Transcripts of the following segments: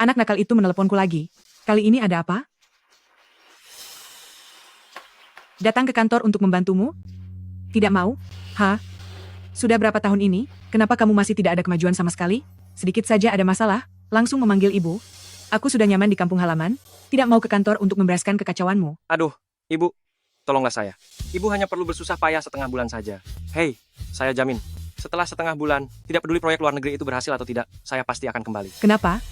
Anak nakal itu meneleponku lagi. Kali ini ada apa? Datang ke kantor untuk membantumu? Tidak mau? Hah? Sudah berapa tahun ini? Kenapa kamu masih tidak ada kemajuan sama sekali? Sedikit saja ada masalah, langsung memanggil ibu. Aku sudah nyaman di kampung halaman, tidak mau ke kantor untuk membereskan kekacauanmu. Aduh, ibu, tolonglah saya. Ibu hanya perlu bersusah payah setengah bulan saja. Hei, saya jamin, setelah setengah bulan, tidak peduli proyek luar negeri itu berhasil atau tidak, saya pasti akan kembali. Kenapa?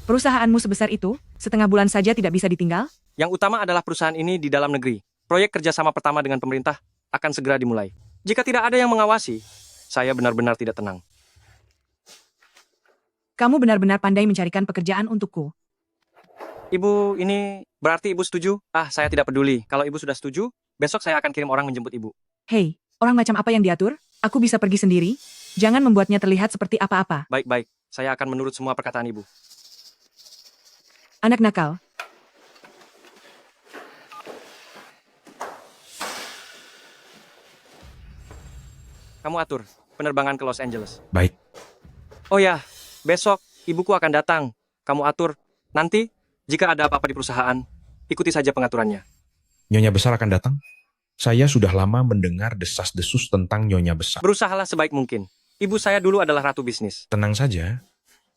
Perusahaanmu sebesar itu, setengah bulan saja tidak bisa ditinggal? Yang utama adalah perusahaan ini di dalam negeri. Proyek kerjasama pertama dengan pemerintah akan segera dimulai. Jika tidak ada yang mengawasi, saya benar-benar tidak tenang. Kamu benar-benar pandai mencarikan pekerjaan untukku. Ibu, ini berarti ibu setuju? Saya tidak peduli. Kalau ibu sudah setuju, besok saya akan kirim orang menjemput ibu. Hei, orang macam apa yang diatur? Aku bisa pergi sendiri. Jangan membuatnya terlihat seperti apa-apa. Baik-baik, saya akan menurut semua perkataan ibu. Anak nakal. Kamu atur penerbangan ke Los Angeles. Baik, Oh ya, besok ibuku akan datang. Kamu atur. Nanti, jika ada apa-apa di perusahaan, ikuti saja pengaturannya. Nyonya Besar akan datang. Saya sudah lama mendengar desas-desus tentang Nyonya Besar. Berusahalah sebaik mungkin. Ibu saya dulu adalah ratu bisnis. Tenang saja,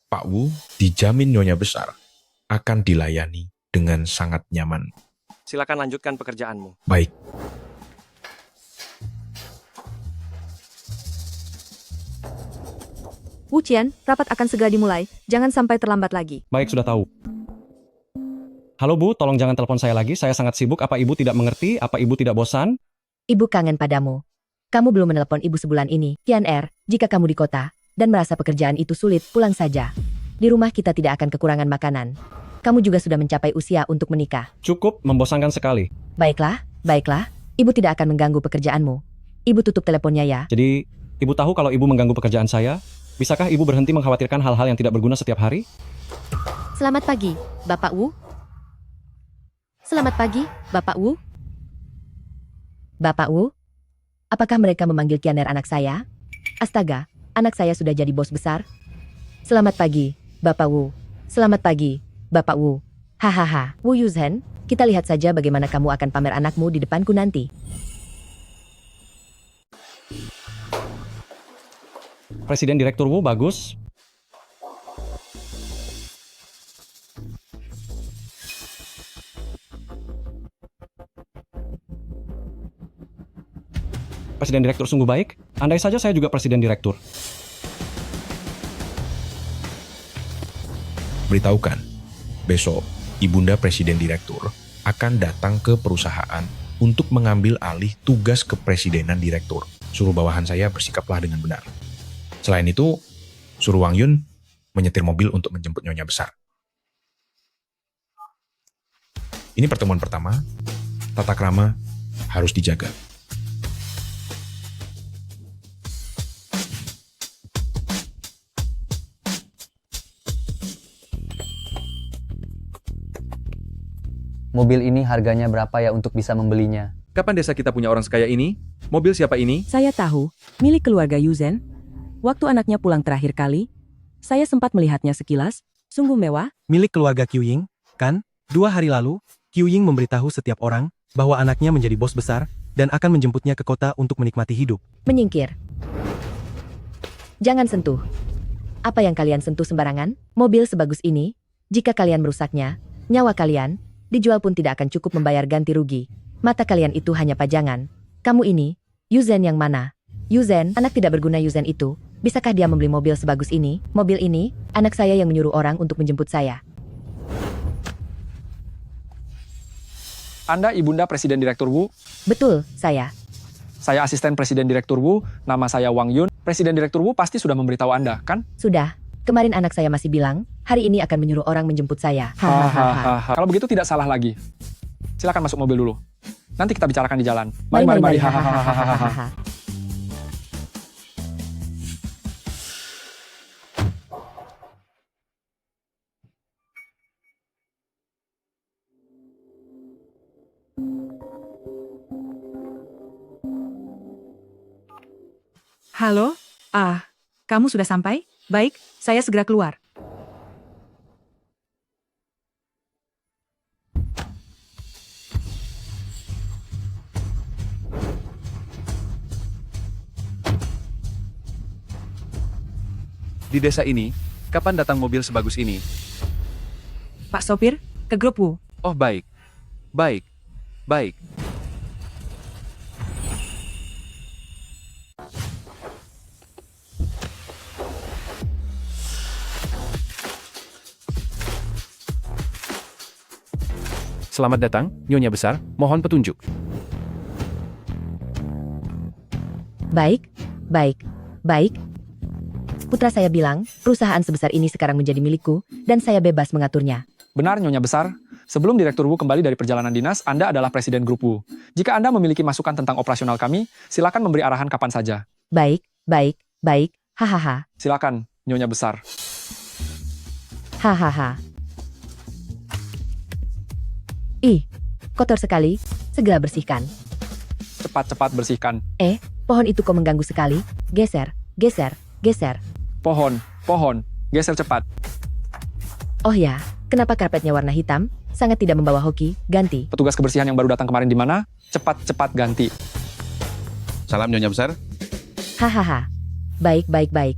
Pak Wu dijamin Nyonya Besar akan dilayani dengan sangat nyaman. Silakan lanjutkan pekerjaanmu. Baik, Wu Qian, rapat akan segera dimulai. Jangan sampai terlambat lagi. Baik, sudah tahu. Halo Bu, tolong jangan telepon saya lagi. Saya sangat sibuk. Apa Ibu tidak mengerti? Apa Ibu tidak bosan? Ibu kangen padamu. Kamu belum menelepon ibu sebulan ini. Qian Er, jika kamu di kota dan merasa pekerjaan itu sulit, pulang saja. Di rumah kita tidak akan kekurangan makanan. Kamu juga sudah mencapai usia untuk menikah. Cukup membosankan sekali. Baiklah, baiklah. Ibu tidak akan mengganggu pekerjaanmu. Ibu tutup teleponnya ya. Jadi, Ibu tahu kalau Ibu mengganggu pekerjaan saya? Bisakah Ibu berhenti mengkhawatirkan hal-hal yang tidak berguna setiap hari? Selamat pagi, Bapak Wu. Selamat pagi, Bapak Wu. Bapak Wu, apakah mereka memanggil Qian Er anak saya? Astaga, anak saya sudah jadi bos besar. Selamat pagi, Bapak Wu. Selamat pagi, Bapak Wu. Hahaha, Wu Yuzhen, kita lihat saja bagaimana kamu akan pamer anakmu di depanku nanti. Presiden Direktur Wu, bagus. Presiden Direktur sungguh baik. Andai saja saya juga Presiden Direktur. beritahukan, besok Ibunda Presiden Direktur akan datang ke perusahaan untuk mengambil alih tugas kepresidenan Direktur. Suruh bawahan saya bersikaplah dengan benar. Selain itu, suruh Wang Yun menyetir mobil untuk menjemput Nyonya Besar. Ini pertemuan pertama, tata krama harus dijaga. Mobil ini harganya berapa ya untuk bisa membelinya? Kapan desa kita punya orang sekaya ini? Mobil siapa ini? Saya tahu, milik keluarga Yuzhen. Waktu anaknya pulang terakhir kali, saya sempat melihatnya sekilas, sungguh mewah. Milik keluarga Qiu Ying, kan? 2 hari lalu, Qiu Ying memberitahu setiap orang bahwa anaknya menjadi bos besar dan akan menjemputnya ke kota untuk menikmati hidup. Menyingkir. Jangan sentuh. Apa yang kalian sentuh sembarangan? Mobil sebagus ini, jika kalian merusaknya, nyawa kalian, dijual pun tidak akan cukup membayar ganti rugi. Mata kalian itu hanya pajangan. Kamu ini, Yuzhen yang mana? Yuzhen, anak tidak berguna Yuzhen itu. Bisakah dia membeli mobil sebagus ini? Mobil ini, anak saya yang menyuruh orang untuk menjemput saya. Anda Ibunda Presiden Direktur Wu? Betul, saya. Saya asisten Presiden Direktur Wu, nama saya Wang Yun. Presiden Direktur Wu pasti sudah memberitahu Anda, kan? Sudah. Kemarin anak saya masih bilang, hari ini akan menyuruh orang menjemput saya. Hahaha. Kalau begitu tidak salah lagi. Silakan masuk mobil dulu. Nanti kita bicarakan di jalan. Mari. Hahaha. Halo? Ah, kamu sudah sampai? Baik, saya segera keluar. Di desa ini, kapan datang mobil sebagus ini? Pak sopir, ke grup Wu. Oh baik. Baik. Baik. Selamat datang, Nyonya Besar. Mohon petunjuk. Baik, baik, baik. Putra saya bilang, perusahaan sebesar ini sekarang menjadi milikku, dan saya bebas mengaturnya. Benar, Nyonya Besar. Sebelum Direktur Wu kembali dari perjalanan dinas, Anda adalah Presiden Grup Wu. Jika Anda memiliki masukan tentang operasional kami, silakan memberi arahan kapan saja. Baik, baik, baik, hahaha, Silakan, Nyonya Besar. hahaha. Ih, kotor sekali, segera bersihkan. Cepat-cepat bersihkan. Pohon itu kok mengganggu sekali, geser, geser, geser. Pohon, geser cepat. Oh ya, kenapa karpetnya warna hitam? Sangat tidak membawa hoki, ganti. Petugas kebersihan yang baru datang kemarin di mana? Cepat-cepat ganti. Salam Nyonya Besar. Hahaha. Baik, baik, baik.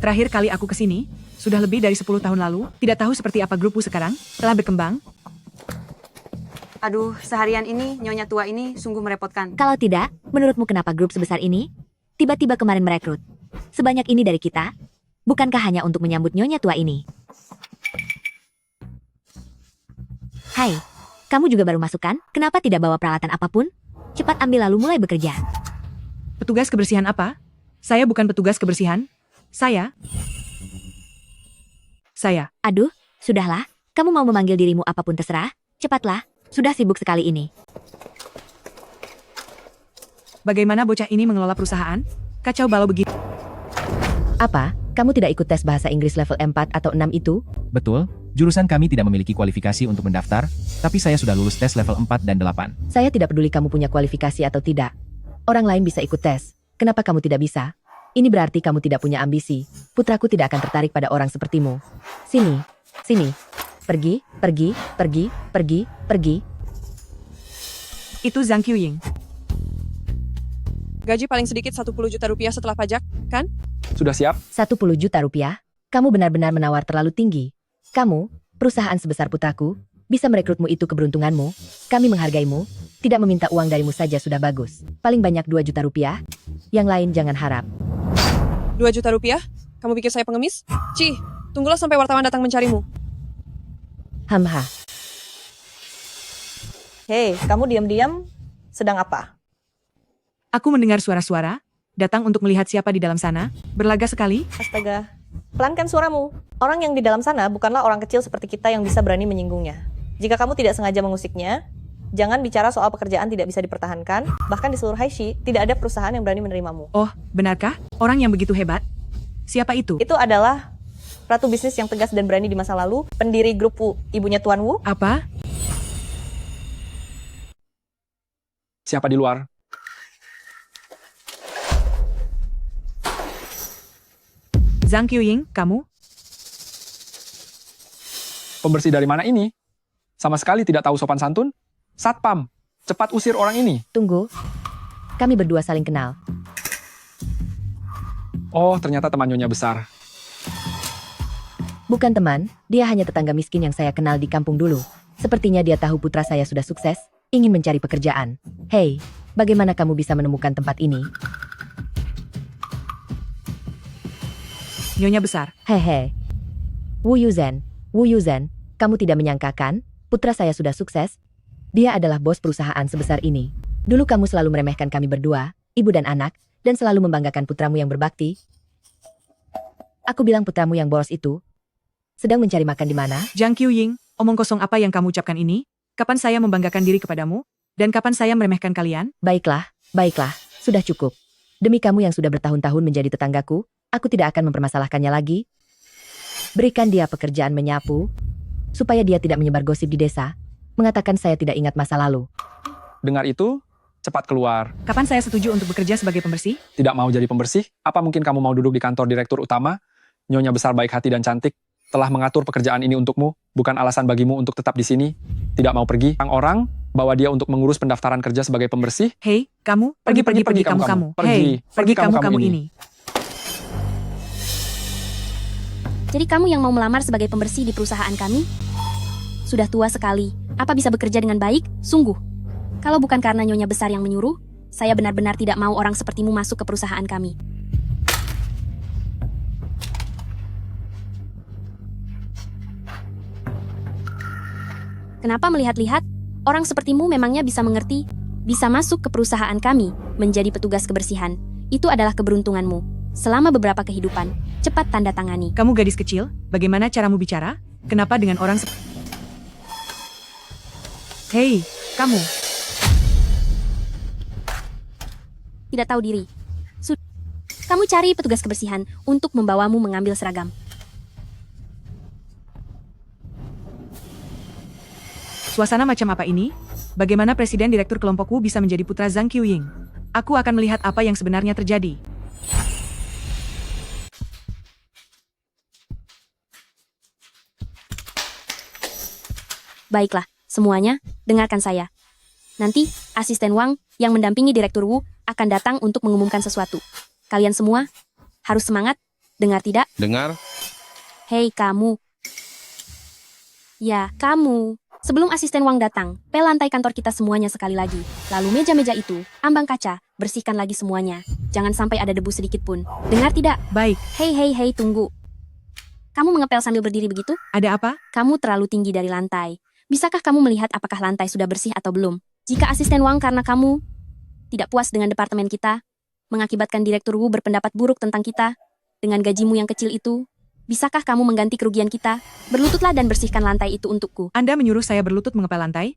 Terakhir kali aku ke sini, sudah lebih dari 10 tahun lalu, tidak tahu seperti apa grupku sekarang, telah berkembang. Aduh, seharian ini Nyonya tua ini sungguh merepotkan. Kalau tidak, menurutmu kenapa grup sebesar ini tiba-tiba kemarin merekrut sebanyak ini dari kita? Bukankah hanya untuk menyambut Nyonya tua ini? Hai, kamu juga baru masuk kan? Kenapa tidak bawa peralatan apapun? Cepat ambil lalu mulai bekerja. Petugas kebersihan apa? Saya bukan petugas kebersihan. Saya. Aduh, sudahlah. Kamu mau memanggil dirimu apapun terserah. Cepatlah, sudah sibuk sekali ini. Bagaimana bocah ini mengelola perusahaan? Kacau balau begitu. Apa? Kamu tidak ikut tes bahasa Inggris level 4 atau 6 itu? Betul, jurusan kami tidak memiliki kualifikasi untuk mendaftar, tapi saya sudah lulus tes level 4 dan 8. Saya tidak peduli kamu punya kualifikasi atau tidak. Orang lain bisa ikut tes. Kenapa kamu tidak bisa? Ini berarti kamu tidak punya ambisi. Putraku tidak akan tertarik pada orang sepertimu. Sini, sini. Pergi, pergi, pergi, pergi, pergi. Itu Zhang Qiuying. Gaji paling sedikit 10 juta rupiah setelah pajak, kan? Sudah siap? 10 juta rupiah? Kamu benar-benar menawar terlalu tinggi. Kamu, perusahaan sebesar putraku, bisa merekrutmu itu keberuntunganmu. Kami menghargaimu. Tidak meminta uang darimu saja sudah bagus. Paling banyak 2 juta rupiah. Yang lain jangan harap. 2 juta rupiah? Kamu pikir saya pengemis? Cih, tunggulah sampai wartawan datang mencarimu. Hamha. Hei, kamu diam-diam sedang apa? Aku mendengar suara-suara, datang untuk melihat siapa di dalam sana, berlaga sekali. Astaga, pelankan suaramu. Orang yang di dalam sana bukanlah orang kecil seperti kita yang bisa berani menyinggungnya. Jika kamu tidak sengaja mengusiknya, jangan bicara soal pekerjaan tidak bisa dipertahankan, bahkan di seluruh Haishi, tidak ada perusahaan yang berani menerimamu. Oh, benarkah? Orang yang begitu hebat? Siapa itu? Itu adalah ratu bisnis yang tegas dan berani di masa lalu, pendiri grup Wu, ibunya Tuan Wu. Apa? Siapa di luar? Zhang Qiuying, kamu? Pembersih dari mana ini? Sama sekali tidak tahu sopan santun? Satpam, cepat usir orang ini. Tunggu. Kami berdua saling kenal. Oh, ternyata teman Nyonya Besar. Bukan teman, dia hanya tetangga miskin yang saya kenal di kampung dulu. Sepertinya dia tahu putra saya sudah sukses, ingin mencari pekerjaan. Hei, bagaimana kamu bisa menemukan tempat ini? Nyonya Besar. Hehe. Wu Yuzhen, kamu tidak menyangka kan? Putra saya sudah sukses. Dia adalah bos perusahaan sebesar ini. Dulu kamu selalu meremehkan kami berdua, ibu dan anak, dan selalu membanggakan putramu yang berbakti. Aku bilang putramu yang boros itu sedang mencari makan di mana? Zhang Qiuying, omong kosong apa yang kamu ucapkan ini? Kapan saya membanggakan diri kepadamu? Dan kapan saya meremehkan kalian? Baiklah, baiklah, sudah cukup. Demi kamu yang sudah bertahun-tahun menjadi tetanggaku, aku tidak akan mempermasalahkannya lagi. Berikan dia pekerjaan menyapu, supaya dia tidak menyebar gosip di desa, mengatakan saya tidak ingat masa lalu. Dengar itu, cepat keluar. Kapan saya setuju untuk bekerja sebagai pembersih? Tidak mau jadi pembersih? Apa mungkin kamu mau duduk di kantor direktur utama? Nyonya besar baik hati dan cantik telah mengatur pekerjaan ini untukmu, bukan alasan bagimu untuk tetap di sini. Tidak mau pergi. Orang bawa dia untuk mengurus pendaftaran kerja sebagai pembersih. Hei, kamu, Pergi, pergi kamu. Hei, pergi kamu ini. Jadi kamu yang mau melamar sebagai pembersih di perusahaan kami? Sudah tua sekali, apa bisa bekerja dengan baik? Sungguh. Kalau bukan karena nyonya besar yang menyuruh, saya benar-benar tidak mau orang sepertimu masuk ke perusahaan kami. Kenapa melihat-lihat? Orang sepertimu memangnya bisa mengerti, bisa masuk ke perusahaan kami, menjadi petugas kebersihan. Itu adalah keberuntunganmu. Selama beberapa kehidupan, cepat tanda tangani. Kamu gadis kecil, bagaimana caramu bicara? Kenapa dengan orang Hei, kamu. Tidak tahu diri. Kamu cari petugas kebersihan untuk membawamu mengambil seragam. Suasana macam apa ini? Bagaimana presiden direktur kelompokku bisa menjadi putra Zhang Qiuying? Aku akan melihat apa yang sebenarnya terjadi. Baiklah, semuanya, dengarkan saya. Nanti, asisten Wang yang mendampingi Direktur Wu akan datang untuk mengumumkan sesuatu. Kalian semua harus semangat, dengar tidak? Dengar? Hei kamu. Ya, kamu. Sebelum asisten Wang datang, pel lantai kantor kita semuanya sekali lagi. Lalu meja-meja itu, ambang kaca, bersihkan lagi semuanya. Jangan sampai ada debu sedikit pun. Dengar tidak? Baik. Hei, tunggu. Kamu mengepel sambil berdiri begitu? Ada apa? Kamu terlalu tinggi dari lantai. Bisakah kamu melihat apakah lantai sudah bersih atau belum? Jika asisten Wang karena kamu tidak puas dengan departemen kita, mengakibatkan Direktur Wu berpendapat buruk tentang kita, dengan gajimu yang kecil itu, bisakah kamu mengganti kerugian kita? Berlututlah dan bersihkan lantai itu untukku. Anda menyuruh saya berlutut mengepel lantai?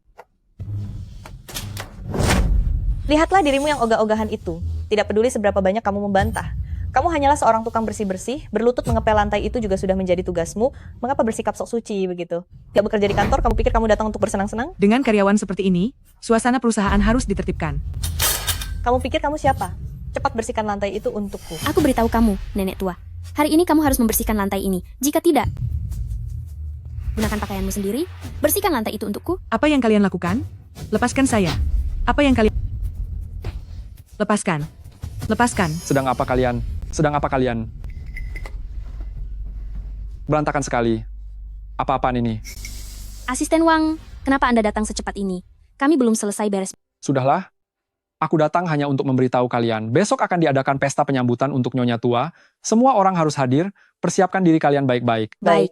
Lihatlah dirimu yang ogah-ogahan itu. Tidak peduli seberapa banyak kamu membantah. Kamu hanyalah seorang tukang bersih-bersih, berlutut mengepel lantai itu juga sudah menjadi tugasmu. Mengapa bersikap sok suci begitu? Gak bekerja di kantor, kamu pikir kamu datang untuk bersenang-senang? Dengan karyawan seperti ini, suasana perusahaan harus ditertibkan. Kamu pikir kamu siapa? Cepat bersihkan lantai itu untukku. Aku beritahu kamu, nenek tua. Hari ini kamu harus membersihkan lantai ini. Jika tidak, gunakan pakaianmu sendiri, bersihkan lantai itu untukku. Apa yang kalian lakukan? Lepaskan saya. Apa yang kalian... Lepaskan. Sedang apa kalian? Berantakan sekali. Apa-apaan ini? Asisten Wang, kenapa Anda datang secepat ini? Kami belum selesai beres. Sudahlah. Aku datang hanya untuk memberitahu kalian. Besok akan diadakan pesta penyambutan untuk Nyonya Tua. Semua orang harus hadir. Persiapkan diri kalian baik-baik. Baik.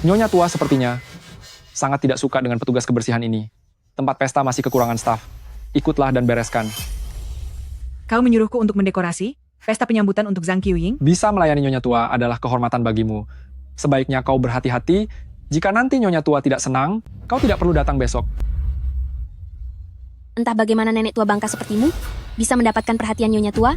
Nyonya Tua sepertinya sangat tidak suka dengan petugas kebersihan ini. Tempat pesta masih kekurangan staf. Ikutlah dan bereskan. Kau menyuruhku untuk mendekorasi pesta penyambutan untuk Zhang Qiuying? Bisa melayani Nyonya Tua adalah kehormatan bagimu. Sebaiknya kau berhati-hati. Jika nanti Nyonya Tua tidak senang, kau tidak perlu datang besok. Entah bagaimana nenek tua bangka sepertimu bisa mendapatkan perhatian Nyonya Tua.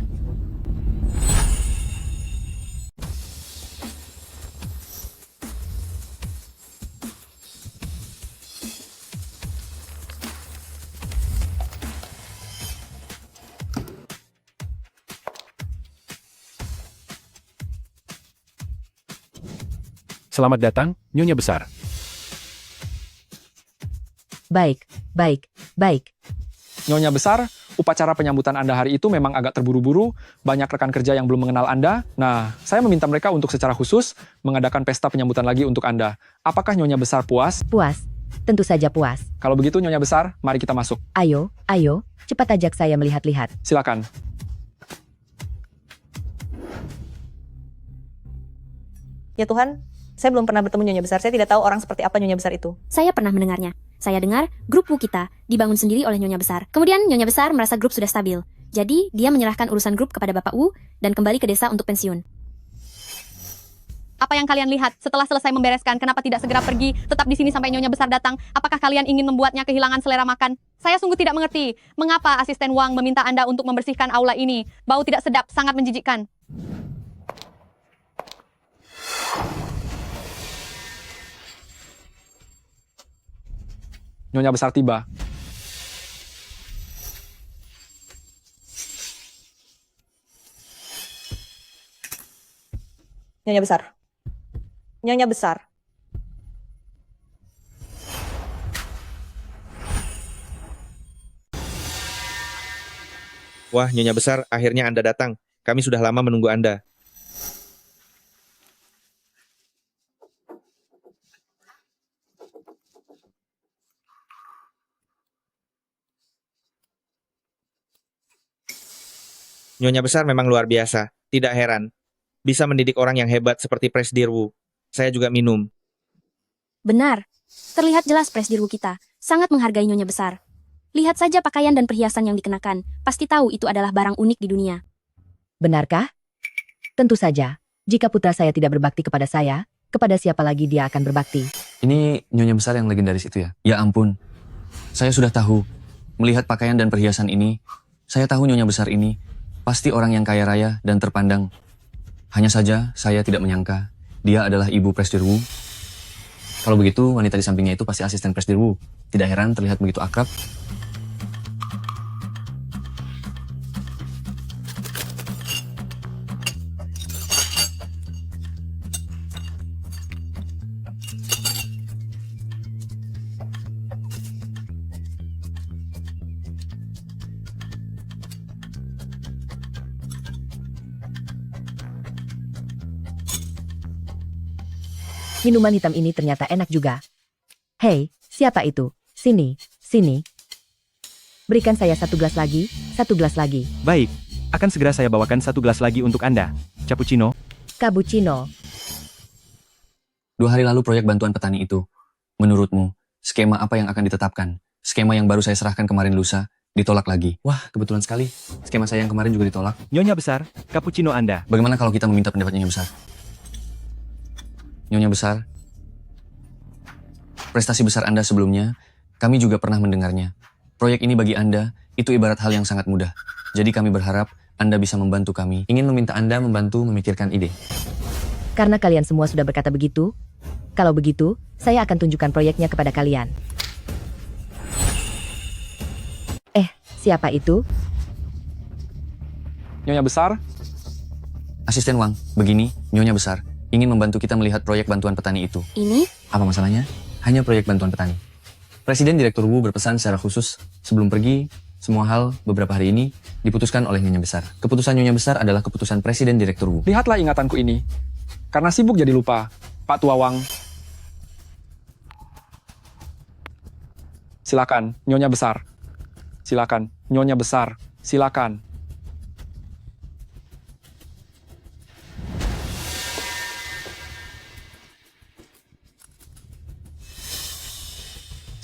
Selamat datang, Nyonya Besar. Baik. Nyonya Besar, upacara penyambutan Anda hari itu memang agak terburu-buru, banyak rekan kerja yang belum mengenal Anda. Nah, saya meminta mereka untuk secara khusus mengadakan pesta penyambutan lagi untuk Anda. Apakah Nyonya Besar puas? Puas. Tentu saja puas. Kalau begitu Nyonya Besar, mari kita masuk. Ayo, cepat ajak saya melihat-lihat. Silakan. Ya Tuhan, saya belum pernah bertemu Nyonya Besar. Saya tidak tahu orang seperti apa Nyonya Besar itu. Saya pernah mendengarnya. Saya dengar grup Wu kita dibangun sendiri oleh Nyonya Besar. Kemudian Nyonya Besar merasa grup sudah stabil. Jadi dia menyerahkan urusan grup kepada Bapak Wu dan kembali ke desa untuk pensiun. Apa yang kalian lihat setelah selesai membereskan? Kenapa tidak segera pergi, tetap di sini sampai Nyonya Besar datang? Apakah kalian ingin membuatnya kehilangan selera makan? Saya sungguh tidak mengerti. Mengapa asisten Wang meminta Anda untuk membersihkan aula ini? Bau tidak sedap, sangat menjijikkan. Nyonya Besar tiba. Nyonya Besar. Nyonya Besar. Wah, Nyonya Besar, akhirnya Anda datang. Kami sudah lama menunggu Anda. Nyonya Besar memang luar biasa. Tidak heran. Bisa mendidik orang yang hebat seperti Presdir Wu. Saya juga minum. Benar. Terlihat jelas Presdir Wu kita sangat menghargai Nyonya Besar. Lihat saja pakaian dan perhiasan yang dikenakan. Pasti tahu itu adalah barang unik di dunia. Benarkah? Tentu saja. Jika putra saya tidak berbakti kepada saya, kepada siapa lagi dia akan berbakti? Ini Nyonya Besar yang legendaris itu ya? Ya ampun. Saya sudah tahu. Melihat pakaian dan perhiasan ini, saya tahu Nyonya Besar ini pasti orang yang kaya raya dan terpandang. Hanya saja saya tidak menyangka dia adalah ibu Presdir Wu. Kalau begitu, wanita di sampingnya itu pasti asisten Presdir Wu. Tidak heran terlihat begitu akrab. Minuman hitam ini ternyata enak juga. Hei, siapa itu? Sini, sini. Berikan saya 1 gelas lagi, 1 gelas lagi. Baik, akan segera saya bawakan 1 gelas lagi untuk Anda. Cappuccino. Cappuccino. 2 hari lalu proyek bantuan petani itu. Menurutmu, skema apa yang akan ditetapkan? Skema yang baru saya serahkan kemarin lusa, ditolak lagi. Wah, kebetulan sekali. Skema saya yang kemarin juga ditolak. Nyonya Besar, cappuccino Anda. Bagaimana kalau kita meminta pendapat Nyonya Besar? Nyonya Besar, prestasi besar Anda sebelumnya, kami juga pernah mendengarnya. Proyek ini bagi Anda, itu ibarat hal yang sangat mudah. Jadi kami berharap Anda bisa membantu kami. Ingin meminta Anda membantu memikirkan ide. Karena kalian semua sudah berkata begitu, kalau begitu, saya akan tunjukkan proyeknya kepada kalian. Siapa itu? Nyonya Besar, Asisten Wang, begini, Nyonya Besar, ingin membantu kita melihat proyek bantuan petani itu. Ini? Apa masalahnya? Hanya proyek bantuan petani. Presiden Direktur Wu berpesan secara khusus, sebelum pergi, semua hal beberapa hari ini diputuskan oleh Nyonya Besar. Keputusan Nyonya Besar adalah keputusan Presiden Direktur Wu. lihatlah ingatanku ini. Karena sibuk jadi lupa. Pak Tua Wang. Silakan, Nyonya Besar. Silakan, Nyonya Besar. Silakan.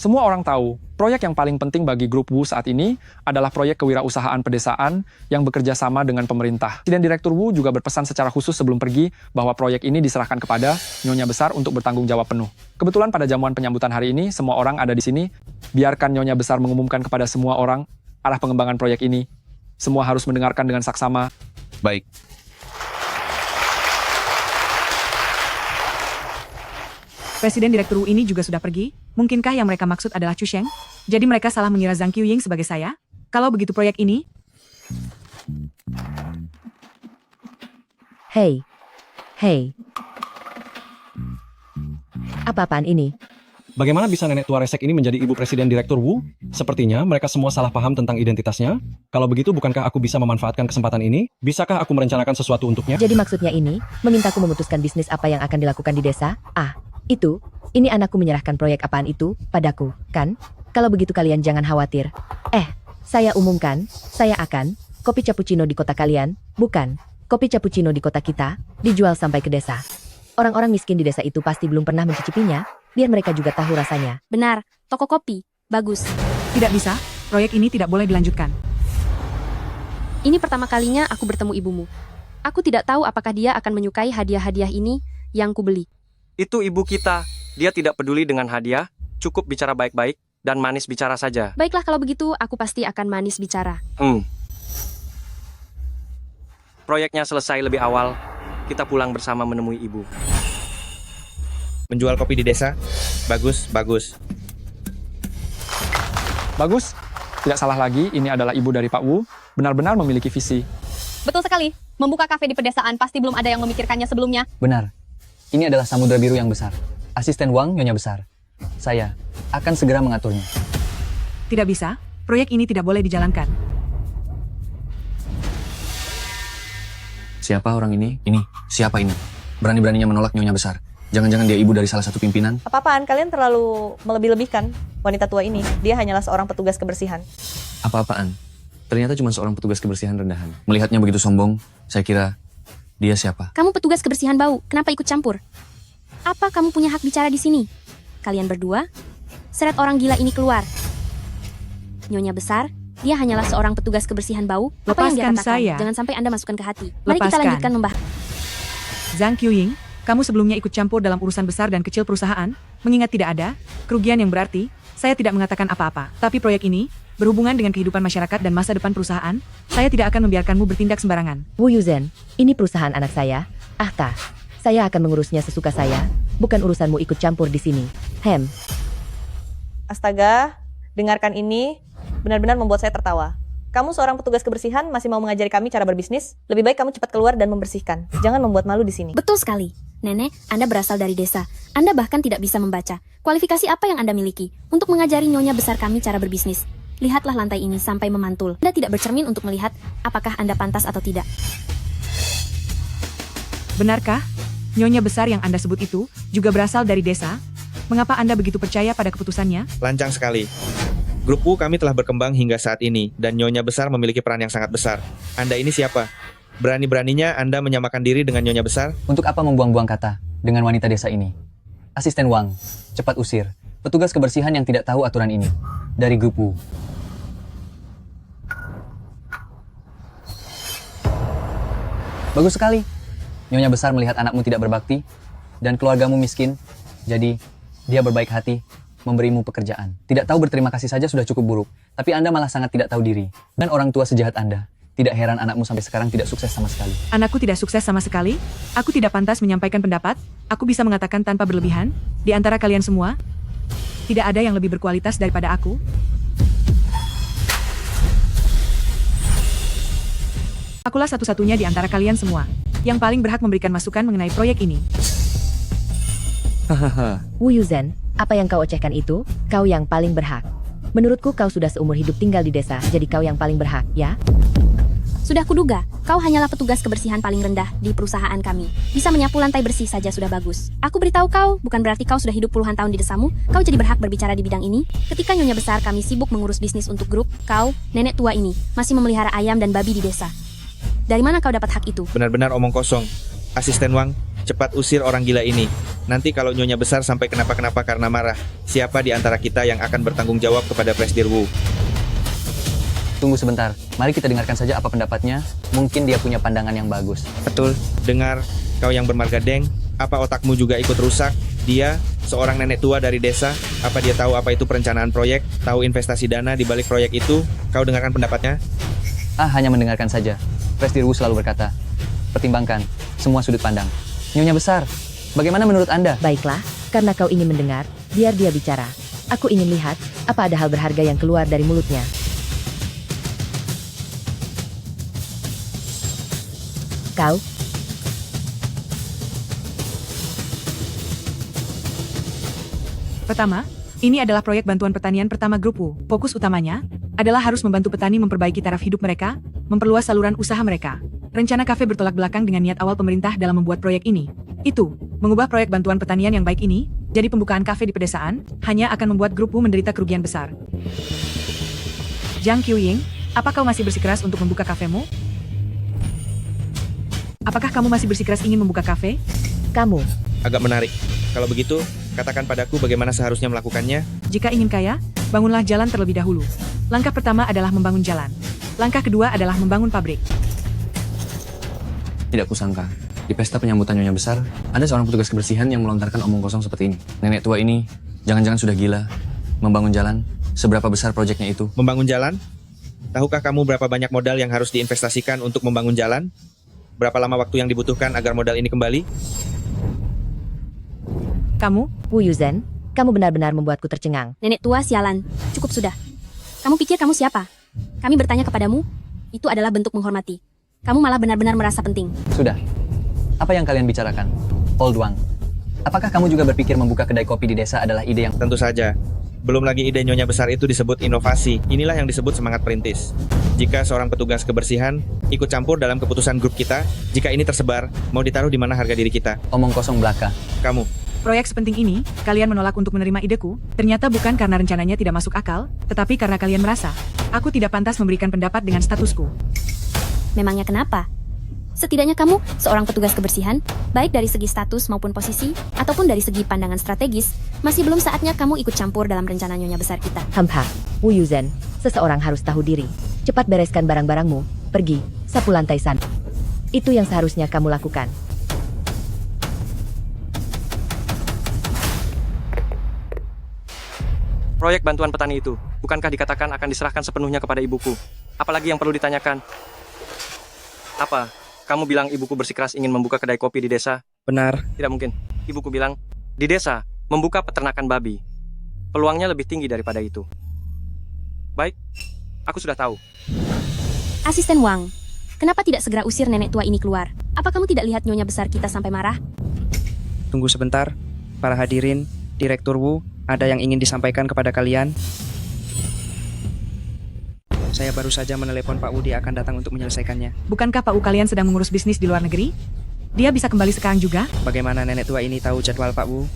Semua orang tahu, proyek yang paling penting bagi grup Wu saat ini adalah proyek kewirausahaan pedesaan yang bekerja sama dengan pemerintah. Presiden Direktur Wu juga berpesan secara khusus sebelum pergi bahwa proyek ini diserahkan kepada Nyonya Besar untuk bertanggung jawab penuh. Kebetulan pada jamuan penyambutan hari ini, semua orang ada di sini. Biarkan Nyonya Besar mengumumkan kepada semua orang arah pengembangan proyek ini. Semua harus mendengarkan dengan saksama. Baik. Presiden Direktur Wu ini juga sudah pergi. Mungkinkah yang mereka maksud adalah Chu Sheng? Jadi mereka salah mengira Zhang Qiuying sebagai saya? Kalau begitu proyek ini... Hei. Apa-apaan ini? Bagaimana bisa nenek tua resek ini menjadi ibu Presiden Direktur Wu? Sepertinya mereka semua salah paham tentang identitasnya. Kalau begitu, bukankah aku bisa memanfaatkan kesempatan ini? Bisakah aku merencanakan sesuatu untuknya? Jadi maksudnya ini, memintaku memutuskan bisnis apa yang akan dilakukan di desa? Ini anakku menyerahkan proyek apaan itu padaku, kan? Kalau begitu kalian jangan khawatir. Saya umumkan, saya akan kopi cappuccino di kota kalian, bukan kopi cappuccino di kota kita, dijual sampai ke desa. Orang-orang miskin di desa itu pasti belum pernah mencicipinya, biar mereka juga tahu rasanya. Benar, toko kopi. Bagus. Tidak bisa, proyek ini tidak boleh dilanjutkan. Ini pertama kalinya aku bertemu ibumu. Aku tidak tahu apakah dia akan menyukai hadiah-hadiah ini yang kubeli. Itu ibu kita. Dia tidak peduli dengan hadiah, cukup bicara baik-baik, dan manis bicara saja. Baiklah kalau begitu, aku pasti akan manis bicara. Proyeknya selesai lebih awal, kita pulang bersama menemui ibu. Menjual kopi di desa? Bagus, bagus. Bagus. Tidak salah lagi, ini adalah ibu dari Pak Wu. Benar-benar memiliki visi. Betul sekali. Membuka kafe di pedesaan pasti belum ada yang memikirkannya sebelumnya. Benar. Ini adalah samudera biru yang besar. Asisten Wang, Nyonya Besar. Saya akan segera mengaturnya. Tidak bisa, proyek ini tidak boleh dijalankan. Siapa orang ini? Ini. Siapa ini? Berani-beraninya menolak Nyonya Besar. Jangan-jangan dia ibu dari salah satu pimpinan? Apa-apaan, kalian terlalu melebih-lebihkan wanita tua ini. Dia hanyalah seorang petugas kebersihan. Apa-apaan? Ternyata cuma seorang petugas kebersihan rendahan. Melihatnya begitu sombong, saya kira dia siapa? Kamu petugas kebersihan bau, kenapa ikut campur? Apa kamu punya hak bicara di sini? Kalian berdua? Seret orang gila ini keluar. Nyonya Besar, dia hanyalah seorang petugas kebersihan bau. Apa yang dia Lepaskan katakan? saya. Jangan sampai Anda masukkan ke hati. Mari kita Lepaskan. lanjutkan membahas. Zhang Qiuying, kamu sebelumnya ikut campur dalam urusan besar dan kecil perusahaan, mengingat tidak ada kerugian yang berarti, saya tidak mengatakan apa-apa. Tapi proyek ini, berhubungan dengan kehidupan masyarakat dan masa depan perusahaan, saya tidak akan membiarkanmu bertindak sembarangan. Wu Yuzhen, ini perusahaan anak saya. Kah, saya akan mengurusnya sesuka saya. Bukan urusanmu ikut campur di sini. Astaga, dengarkan ini benar-benar membuat saya tertawa. Kamu seorang petugas kebersihan masih mau mengajari kami cara berbisnis? Lebih baik kamu cepat keluar dan membersihkan. Jangan membuat malu di sini. Betul sekali. Nenek, Anda berasal dari desa. Anda bahkan tidak bisa membaca. Kualifikasi apa yang Anda miliki untuk mengajari Nyonya Besar kami cara berbisnis? Lihatlah lantai ini sampai memantul. Anda tidak bercermin untuk melihat apakah Anda pantas atau tidak. Benarkah? Nyonya Besar yang Anda sebut itu juga berasal dari desa? Mengapa Anda begitu percaya pada keputusannya? Lancang sekali. Grup Wu kami telah berkembang hingga saat ini, dan Nyonya Besar memiliki peran yang sangat besar. Anda ini siapa? Berani-beraninya Anda menyamakan diri dengan Nyonya Besar? Untuk apa membuang-buang kata dengan wanita desa ini? Asisten Wang, cepat usir petugas kebersihan yang tidak tahu aturan ini dari grup Wu. Bagus sekali. Nyonya Besar melihat anakmu tidak berbakti dan keluargamu miskin, jadi dia berbaik hati memberimu pekerjaan. Tidak tahu berterima kasih saja sudah cukup buruk, tapi Anda malah sangat tidak tahu diri. Dan orang tua sejahat Anda. Tidak heran anakmu sampai sekarang tidak sukses sama sekali. Anakku tidak sukses sama sekali? Aku tidak pantas menyampaikan pendapat? Aku bisa mengatakan tanpa berlebihan? Di antara kalian semua, tidak ada yang lebih berkualitas daripada aku? Akulah satu-satunya di antara kalian semua yang paling berhak memberikan masukan mengenai proyek ini. Wu Yuzhen, apa yang kau ocehkan itu? Kau yang paling berhak. Menurutku kau sudah seumur hidup tinggal di desa, jadi kau yang paling berhak, ya? Sudah kuduga, kau hanyalah petugas kebersihan paling rendah di perusahaan kami. Bisa menyapu lantai bersih saja sudah bagus. Aku beritahu kau, bukan berarti kau sudah hidup puluhan tahun di desamu, kau jadi berhak berbicara di bidang ini. Ketika Nyonya Besar kami sibuk mengurus bisnis untuk grup, kau, nenek tua ini, masih memelihara ayam dan babi di desa. Dari mana kau dapat hak itu? Benar-benar omong kosong. Asisten Wang, cepat usir orang gila ini. Nanti kalau Nyonya Besar sampai kenapa-kenapa karena marah, siapa di antara kita yang akan bertanggung jawab kepada Presdir Wu? Tunggu sebentar, mari kita dengarkan saja apa pendapatnya. Mungkin dia punya pandangan yang bagus. Betul, dengar, kau yang bermarga Deng, apa otakmu juga ikut rusak? Dia, seorang nenek tua dari desa, apa dia tahu apa itu perencanaan proyek? Tahu investasi dana di balik proyek itu? Kau dengarkan pendapatnya? Hanya mendengarkan saja. Presdir Wu selalu berkata, pertimbangkan semua sudut pandang. Nyonya Besar, bagaimana menurut Anda? Baiklah, karena kau ingin mendengar, biar dia bicara. Aku ingin lihat, apa ada hal berharga yang keluar dari mulutnya. Kau? Pertama, ini adalah proyek bantuan pertanian pertama Grup Wu. Fokus utamanya adalah harus membantu petani memperbaiki taraf hidup mereka, memperluas saluran usaha mereka. Rencana kafe bertolak belakang dengan niat awal pemerintah dalam membuat proyek ini. Itu, mengubah proyek bantuan pertanian yang baik ini, jadi pembukaan kafe di pedesaan, hanya akan membuat Grup Wu menderita kerugian besar. Zhang Qiuying, apa kau masih bersikeras untuk membuka kafemu? Apakah kamu masih bersikeras ingin membuka kafe? Kamu. Agak menarik. Kalau begitu, katakan padaku bagaimana seharusnya melakukannya. Jika ingin kaya, bangunlah jalan terlebih dahulu. Langkah pertama adalah membangun jalan. Langkah kedua adalah membangun pabrik. Tidak kusangka, di pesta penyambutan Nyonya Besar, ada seorang petugas kebersihan yang melontarkan omong kosong seperti ini. Nenek tua ini, jangan-jangan sudah gila. Membangun jalan, seberapa besar proyeknya itu? Membangun jalan? Tahukah kamu berapa banyak modal yang harus diinvestasikan untuk membangun jalan? Berapa lama waktu yang dibutuhkan agar modal ini kembali? Kamu? Wu Yuzhen, kamu benar-benar membuatku tercengang. Nenek tua sialan, cukup sudah. Kamu pikir kamu siapa? Kami bertanya kepadamu, itu adalah bentuk menghormati. Kamu malah benar-benar merasa penting. Sudah. Apa yang kalian bicarakan? Old Wang. Apakah kamu juga berpikir membuka kedai kopi di desa adalah ide yang... Tentu saja. Belum lagi ide Nyonya Besar itu disebut inovasi. Inilah yang disebut semangat perintis. Jika seorang petugas kebersihan ikut campur dalam keputusan grup kita, jika ini tersebar, mau ditaruh di mana harga diri kita? Omong kosong belaka. Kamu. Proyek sepenting ini, kalian menolak untuk menerima ideku, ternyata bukan karena rencananya tidak masuk akal, tetapi karena kalian merasa, aku tidak pantas memberikan pendapat dengan statusku. Memangnya kenapa? Setidaknya kamu seorang petugas kebersihan, baik dari segi status maupun posisi, ataupun dari segi pandangan strategis, masih belum saatnya kamu ikut campur dalam rencana Nyonya Besar kita. Hamha, Wu Yuzhen, seseorang harus tahu diri. Cepat bereskan barang-barangmu, pergi, sapu lantai sana. Itu yang seharusnya kamu lakukan. Proyek bantuan petani itu, bukankah dikatakan akan diserahkan sepenuhnya kepada ibuku? Apalagi yang perlu ditanyakan? Apa? Kamu bilang ibuku bersikeras ingin membuka kedai kopi di desa? Benar. Tidak mungkin. Ibuku bilang, di desa, membuka peternakan babi. Peluangnya lebih tinggi daripada itu. Baik, aku sudah tahu. Asisten Wang, kenapa tidak segera usir nenek tua ini keluar? Apa kamu tidak lihat Nyonya Besar kita sampai marah? Tunggu sebentar, para hadirin, Direktur Wu, ada yang ingin disampaikan kepada kalian? Saya baru saja menelepon Pak Wu, dia akan datang untuk menyelesaikannya. Bukankah Pak Wu kalian sedang mengurus bisnis di luar negeri? Dia bisa kembali sekarang juga? Bagaimana nenek tua ini tahu jadwal Pak Wu?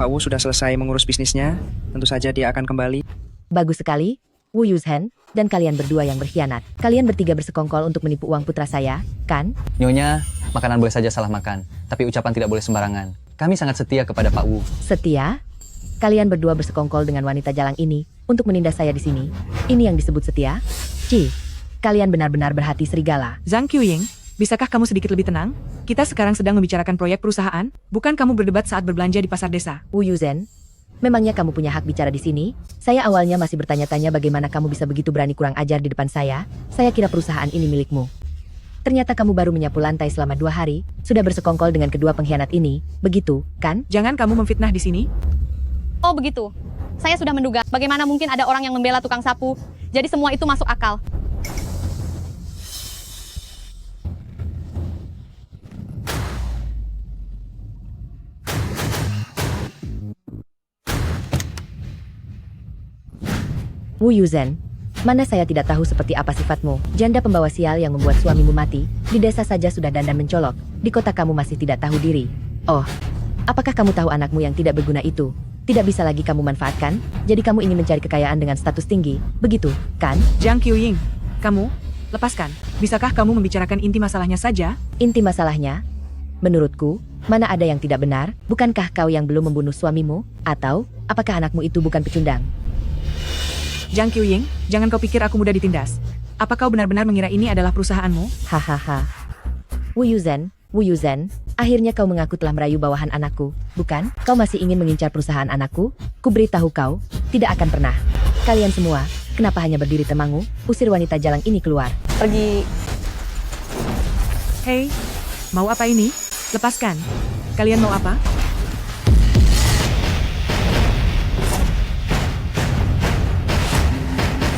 Pak Wu sudah selesai mengurus bisnisnya, tentu saja dia akan kembali. Bagus sekali, Wu Yuzhen, dan kalian berdua yang berkhianat. Kalian bertiga bersekongkol untuk menipu uang putra saya, kan? Nyonya, makanan boleh saja salah makan, tapi ucapan tidak boleh sembarangan. Kami sangat setia kepada Pak Wu. Setia? Kalian berdua bersekongkol dengan wanita jalang ini untuk menindas saya di sini. Ini yang disebut setia? Kalian benar-benar berhati serigala. Zhang Qiuying, bisakah kamu sedikit lebih tenang? Kita sekarang sedang membicarakan proyek perusahaan, bukan kamu berdebat saat berbelanja di pasar desa. Wu Yuzhen, memangnya kamu punya hak bicara di sini? Saya awalnya masih bertanya-tanya bagaimana kamu bisa begitu berani kurang ajar di depan saya. Saya kira perusahaan ini milikmu. Ternyata kamu baru menyapu lantai selama 2 hari, sudah bersekongkol dengan kedua pengkhianat ini, begitu, kan? Jangan kamu memfitnah di sini. Oh begitu. Saya sudah menduga bagaimana mungkin ada orang yang membela tukang sapu. Jadi semua itu masuk akal. Wu Yuzhen, mana saya tidak tahu seperti apa sifatmu. Janda pembawa sial yang membuat suamimu mati, di desa saja sudah dandan mencolok, di kota kamu masih tidak tahu diri. Oh, apakah kamu tahu anakmu yang tidak berguna itu? Tidak bisa lagi kamu manfaatkan, jadi kamu ingin mencari kekayaan dengan status tinggi, begitu, kan? Zhang Qiuying, kamu, lepaskan. Bisakah kamu membicarakan inti masalahnya saja? Inti masalahnya? Menurutku, mana ada yang tidak benar? Bukankah kau yang belum membunuh suamimu? Atau, apakah anakmu itu bukan pecundang? Zhang Qiuying, jangan kau pikir aku mudah ditindas. Apa kau benar-benar mengira ini adalah perusahaanmu? Hahaha. Wu Yuzhen, akhirnya kau mengaku telah merayu bawahan anakku, bukan? Kau masih ingin mengincar perusahaan anakku? Kuberitahu kau, tidak akan pernah. Kalian semua, kenapa hanya berdiri temangu? Usir wanita jalang ini keluar. Pergi. Hei, mau apa ini? Lepaskan. Kalian mau apa?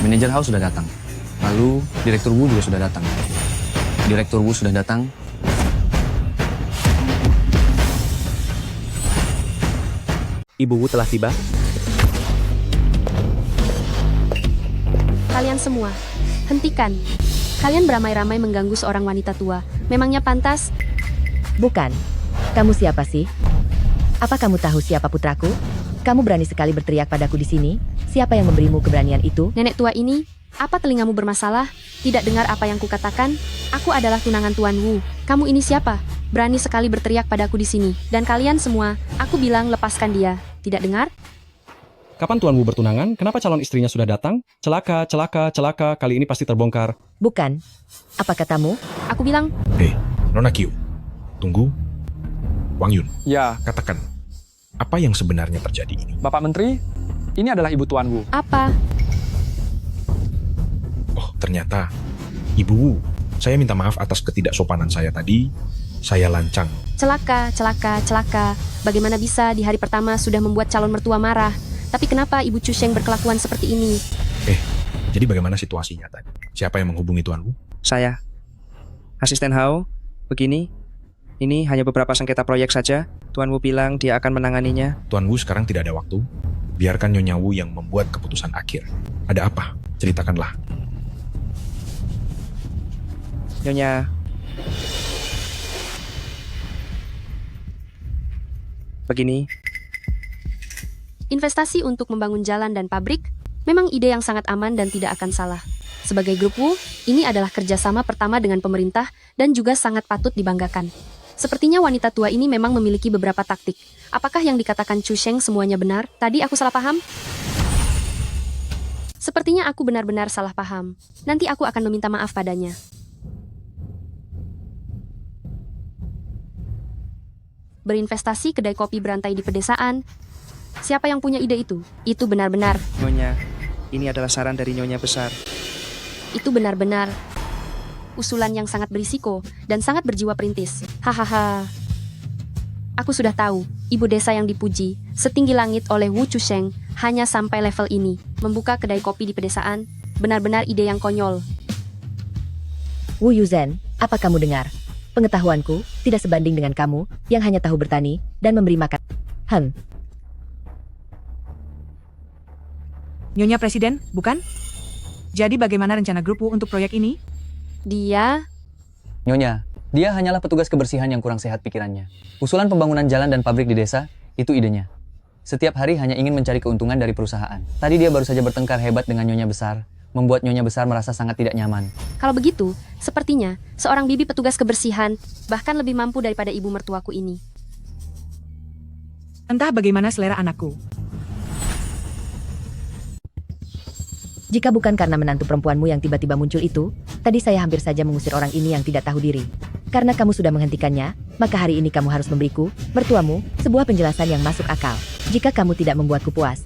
Manajer House sudah datang. Lalu, Direktur Wu juga sudah datang. Direktur Wu sudah datang. Ibu Wu telah tiba. Kalian semua, hentikan. Kalian beramai-ramai mengganggu seorang wanita tua. Memangnya pantas? Bukan. Kamu siapa sih? Apa kamu tahu siapa putraku? Kamu berani sekali berteriak padaku di sini. Siapa yang memberimu keberanian itu? Nenek tua ini, apa telingamu bermasalah? Tidak dengar apa yang kukatakan? Aku adalah tunangan Tuan Wu. Kamu ini siapa? Berani sekali berteriak padaku di sini. Dan kalian semua, aku bilang lepaskan dia. Tidak dengar? Kapan Tuan Wu bertunangan? Kenapa calon istrinya sudah datang? Celaka, celaka, celaka. Kali ini pasti terbongkar. Bukan. Apa katamu? Aku bilang. Hei, Nona Qiu. Tunggu. Wang Yun. Ya. Katakan, apa yang sebenarnya terjadi ini? Bapak Menteri, ini adalah Ibu Tuan Wu. Apa? Oh, ternyata. Ibu Wu, saya minta maaf atas ketidaksopanan saya tadi. Saya lancang. Celaka, celaka, celaka. Bagaimana bisa di hari pertama sudah membuat calon mertua marah? Tapi kenapa Ibu Chu Sheng berkelakuan seperti ini? Jadi bagaimana situasinya tadi? Siapa yang menghubungi Tuan Wu? Saya. Asisten Hao, begini. Ini hanya beberapa sengketa proyek saja. Tuan Wu bilang dia akan menanganinya. Tuan Wu sekarang tidak ada waktu. Biarkan Nyonya Wu yang membuat keputusan akhir. Ada apa? Ceritakanlah. Nyonya. Begini, Investasi untuk membangun jalan dan pabrik memang ide yang sangat aman dan tidak akan salah. Sebagai grup Wu, ini adalah kerjasama pertama dengan pemerintah dan juga sangat patut dibanggakan. Sepertinya wanita tua ini memang memiliki beberapa taktik. Apakah yang dikatakan Chu Sheng semuanya benar? Tadi aku salah paham? Sepertinya aku benar-benar salah paham. Nanti aku akan meminta maaf padanya. Berinvestasi kedai kopi berantai di pedesaan. Siapa yang punya ide itu? Itu benar-benar. Nyonya, ini adalah saran dari Nyonya besar. Itu benar-benar usulan yang sangat berisiko dan sangat berjiwa perintis. Hahaha. Aku sudah tahu, ibu desa yang dipuji setinggi langit oleh Wu Chusheng hanya sampai level ini. Membuka kedai kopi di pedesaan, benar-benar ide yang konyol. Wu Yuzhen, apa kamu dengar? Pengetahuanku tidak sebanding dengan kamu yang hanya tahu bertani dan memberi makan. Nyonya Presiden, bukan? Jadi bagaimana rencana grup Wu untuk proyek ini? Nyonya, dia hanyalah petugas kebersihan yang kurang sehat pikirannya. Usulan pembangunan jalan dan pabrik di desa, itu idenya. Setiap hari hanya ingin mencari keuntungan dari perusahaan. Tadi dia baru saja bertengkar hebat dengan Nyonya Besar, membuat Nyonya Besar merasa sangat tidak nyaman. Kalau begitu, sepertinya seorang bibi petugas kebersihan bahkan lebih mampu daripada ibu mertuaku ini. Entah bagaimana selera anakku. Jika bukan karena menantu perempuanmu yang tiba-tiba muncul itu, tadi saya hampir saja mengusir orang ini yang tidak tahu diri. Karena kamu sudah menghentikannya, maka hari ini kamu harus memberiku, mertuamu, sebuah penjelasan yang masuk akal. Jika kamu tidak membuatku puas.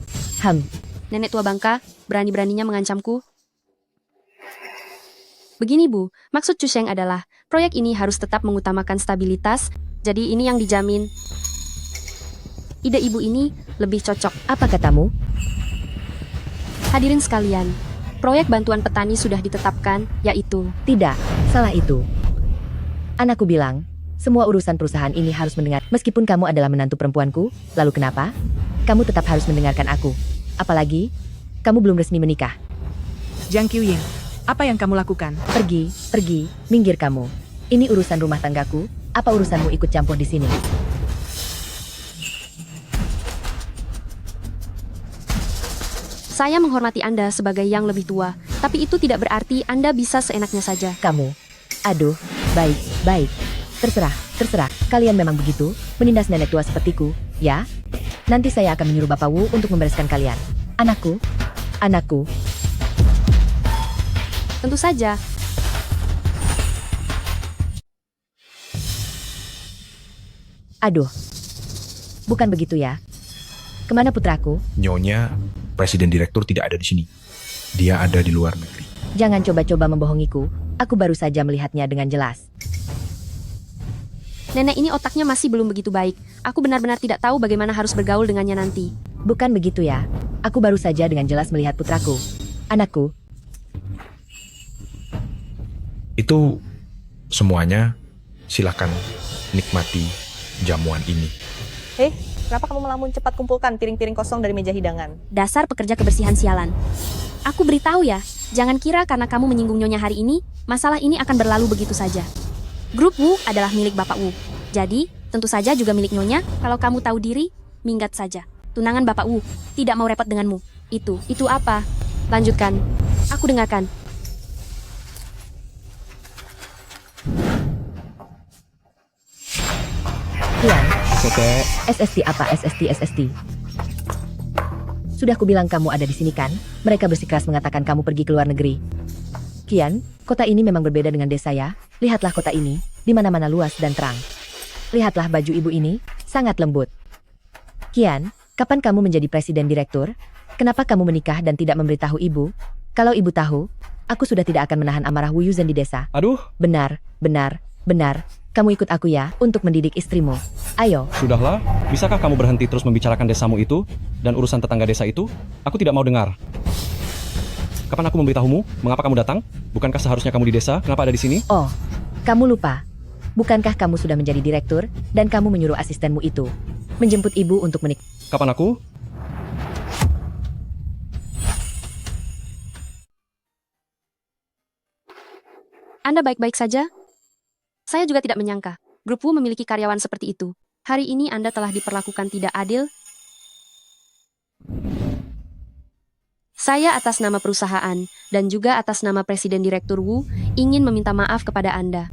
Nenek tua bangka, berani-beraninya mengancamku. Begini Bu, maksud Chu Sheng adalah, proyek ini harus tetap mengutamakan stabilitas, jadi ini yang dijamin. Ide ibu ini lebih cocok. Apa katamu? Hadirin sekalian, proyek bantuan petani sudah ditetapkan, yaitu... Tidak, salah itu. Anakku bilang, semua urusan perusahaan ini harus mendengar. Meskipun kamu adalah menantu perempuanku, lalu kenapa? Kamu tetap harus mendengarkan aku. Apalagi, kamu belum resmi menikah. Zhang Qiuying, apa yang kamu lakukan? Pergi, minggir kamu. Ini urusan rumah tanggaku, apa urusanmu ikut campur di sini? Saya menghormati Anda sebagai yang lebih tua, tapi itu tidak berarti Anda bisa seenaknya saja. Kamu, aduh, baik. Terserah. Kalian memang begitu, menindas nenek tua sepertiku, ya? Nanti saya akan menyuruh Bapak Wu untuk membereskan kalian. Anakku. Tentu saja. Aduh, bukan begitu ya. Kemana putraku? Nyonya, Presiden Direktur tidak ada di sini. Dia ada di luar negeri. Jangan coba-coba membohongiku. Aku baru saja melihatnya dengan jelas. Nenek ini otaknya masih belum begitu baik. Aku benar-benar tidak tahu bagaimana harus bergaul dengannya nanti. Bukan begitu ya. Aku baru saja dengan jelas melihat putraku. Anakku. Itu semuanya. Silakan nikmati jamuan ini. Kenapa kamu melamun? Cepat kumpulkan piring-piring kosong dari meja hidangan. Dasar pekerja kebersihan sialan. Aku beritahu ya, jangan kira karena kamu menyinggung Nyonya hari ini, masalah ini akan berlalu begitu saja. Grup Wu adalah milik Bapak Wu. Jadi, tentu saja juga milik Nyonya. Kalau kamu tahu diri, minggat saja. Tunangan Bapak Wu, tidak mau repot denganmu. Itu apa? Lanjutkan. Aku dengarkan. Tuan. SST apa SST? Sudah kubilang kamu ada di sini kan? Mereka bersikeras mengatakan kamu pergi ke luar negeri. Kian, kota ini memang berbeda dengan desa ya. Lihatlah kota ini, di mana-mana luas dan terang. Lihatlah baju ibu ini, sangat lembut. Kian, kapan kamu menjadi presiden direktur? Kenapa kamu menikah dan tidak memberitahu ibu? Kalau ibu tahu, aku sudah tidak akan menahan amarah Wu Yuzhen di desa. Aduh. Benar. Kamu ikut aku ya, untuk mendidik istrimu. Ayo. Sudahlah, bisakah kamu berhenti terus membicarakan desamu itu dan urusan tetangga desa itu? Aku tidak mau dengar. Kapan aku memberitahumu? Mengapa kamu datang? Bukankah seharusnya kamu di desa? Kenapa ada di sini? Oh, kamu lupa. Bukankah kamu sudah menjadi direktur dan kamu menyuruh asistenmu itu menjemput ibu untuk menikah? Kapan aku? Anda baik-baik saja? Saya juga tidak menyangka grup Wu memiliki karyawan seperti itu. Hari ini Anda telah diperlakukan tidak adil. Saya atas nama perusahaan dan juga atas nama Presiden Direktur Wu ingin meminta maaf kepada Anda.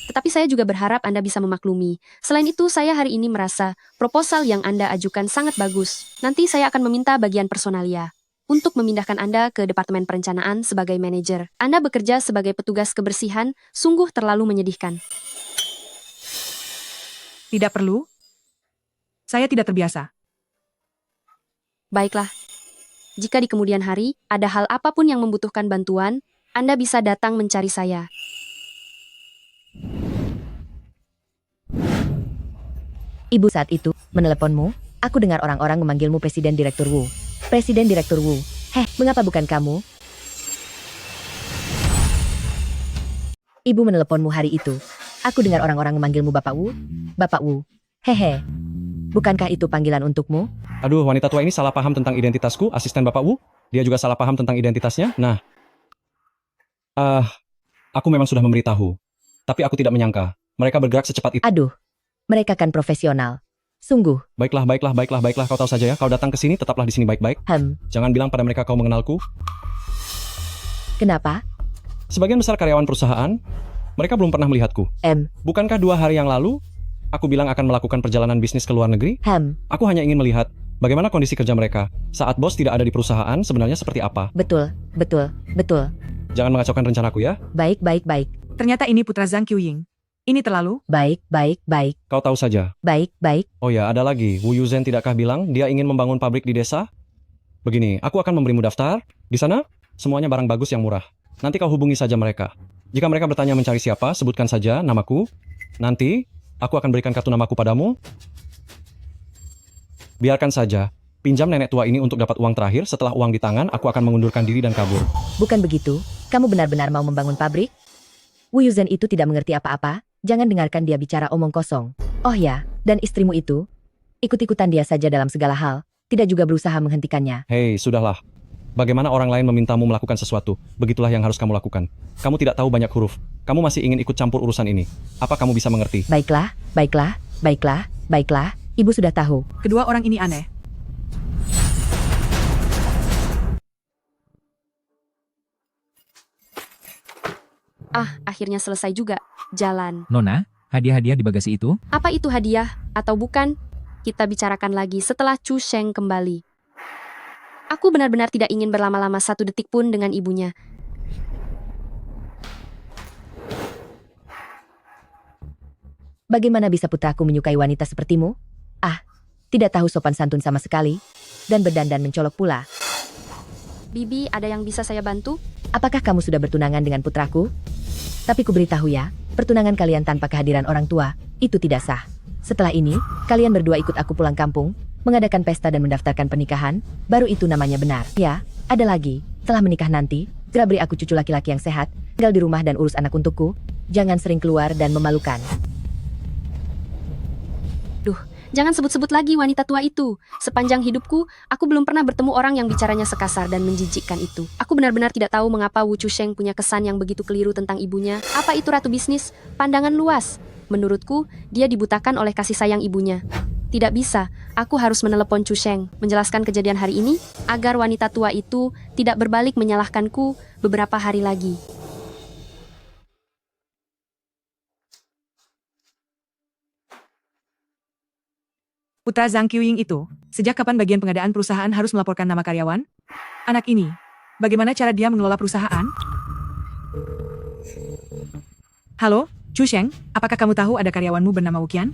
Tetapi saya juga berharap Anda bisa memaklumi. Selain itu, saya hari ini merasa proposal yang Anda ajukan sangat bagus. Nanti saya akan meminta bagian personalia untuk memindahkan Anda ke Departemen Perencanaan sebagai manajer. Anda bekerja sebagai petugas kebersihan, sungguh terlalu menyedihkan. Tidak perlu. Saya tidak terbiasa. Baiklah. Jika di kemudian hari, ada hal apapun yang membutuhkan bantuan, Anda bisa datang mencari saya. Ibu saat itu meneleponmu. Aku dengar orang-orang memanggilmu Presiden Direktur Wu. Presiden Direktur Wu. Mengapa bukan kamu? Ibu meneleponmu hari itu. Aku dengar orang-orang memanggilmu Bapak Wu. Bapak Wu. Bukankah itu panggilan untukmu? Aduh, wanita tua ini salah paham tentang identitasku, asisten Bapak Wu. Dia juga salah paham tentang identitasnya. Nah, aku memang sudah memberitahu. Tapi aku tidak menyangka. Mereka bergerak secepat itu. Aduh, mereka kan profesional. Sungguh. Baiklah. Kau tahu saja ya, kau datang ke sini, tetaplah di sini baik-baik. Jangan bilang pada mereka kau mengenalku. Kenapa? Sebagian besar karyawan perusahaan, mereka belum pernah melihatku. Bukankah 2 hari yang lalu, aku bilang akan melakukan perjalanan bisnis ke luar negeri? Aku hanya ingin melihat bagaimana kondisi kerja mereka. Saat bos tidak ada di perusahaan, sebenarnya seperti apa? Betul. Jangan mengacaukan rencanaku ya. Baik. Ternyata ini putra Zhang Qiuying. Ini terlalu. Baik. Kau tahu saja. Baik. Oh ya, ada lagi. Wu Yuzhen tidakkah bilang dia ingin membangun pabrik di desa? Begini, aku akan memberimu daftar. Di sana, semuanya barang bagus yang murah. Nanti kau hubungi saja mereka. Jika mereka bertanya mencari siapa, sebutkan saja namaku. Nanti, aku akan berikan kartu namaku padamu. Biarkan saja. Pinjam nenek tua ini untuk dapat uang terakhir. Setelah uang di tangan, aku akan mengundurkan diri dan kabur. Bukan begitu. Kamu benar-benar mau membangun pabrik? Wu Yuzhen itu tidak mengerti apa-apa. Jangan dengarkan dia bicara omong kosong. Oh ya, dan istrimu itu? Ikut-ikutan dia saja dalam segala hal. Tidak juga berusaha menghentikannya. Hei, sudahlah. Bagaimana orang lain memintamu melakukan sesuatu? Begitulah yang harus kamu lakukan. Kamu tidak tahu banyak huruf. Kamu masih ingin ikut campur urusan ini. Apa kamu bisa mengerti? Baiklah. Ibu sudah tahu. Kedua orang ini aneh. Akhirnya selesai juga. Jalan. Nona, hadiah-hadiah di bagasi itu? Apa itu hadiah atau bukan? Kita bicarakan lagi setelah Chu Sheng kembali. Aku benar-benar tidak ingin berlama-lama 1 detik pun dengan ibunya. Bagaimana bisa putraku menyukai wanita sepertimu? Tidak tahu sopan santun sama sekali. Dan berdandan mencolok pula. Bibi, ada yang bisa saya bantu? Apakah kamu sudah bertunangan dengan putraku? Tapi kuberitahu ya, pertunangan kalian tanpa kehadiran orang tua, itu tidak sah. Setelah ini, kalian berdua ikut aku pulang kampung, mengadakan pesta dan mendaftarkan pernikahan, baru itu namanya benar. Ya, ada lagi, setelah menikah nanti, segera beri aku cucu laki-laki yang sehat, tinggal di rumah dan urus anak untukku, jangan sering keluar dan memalukan. Jangan sebut-sebut lagi wanita tua itu. Sepanjang hidupku, aku belum pernah bertemu orang yang bicaranya sekasar dan menjijikkan itu. Aku benar-benar tidak tahu mengapa Wu Chusheng punya kesan yang begitu keliru tentang ibunya. Apa itu ratu bisnis? Pandangan luas. Menurutku, dia dibutakan oleh kasih sayang ibunya. Tidak bisa, aku harus menelepon Chusheng, menjelaskan kejadian hari ini, agar wanita tua itu tidak berbalik menyalahkanku beberapa hari lagi. Putra Zhang Qiuying itu, sejak kapan bagian pengadaan perusahaan harus melaporkan nama karyawan? Anak ini, bagaimana cara dia mengelola perusahaan? Halo, Chu Sheng, apakah kamu tahu ada karyawanmu bernama Wu Qian?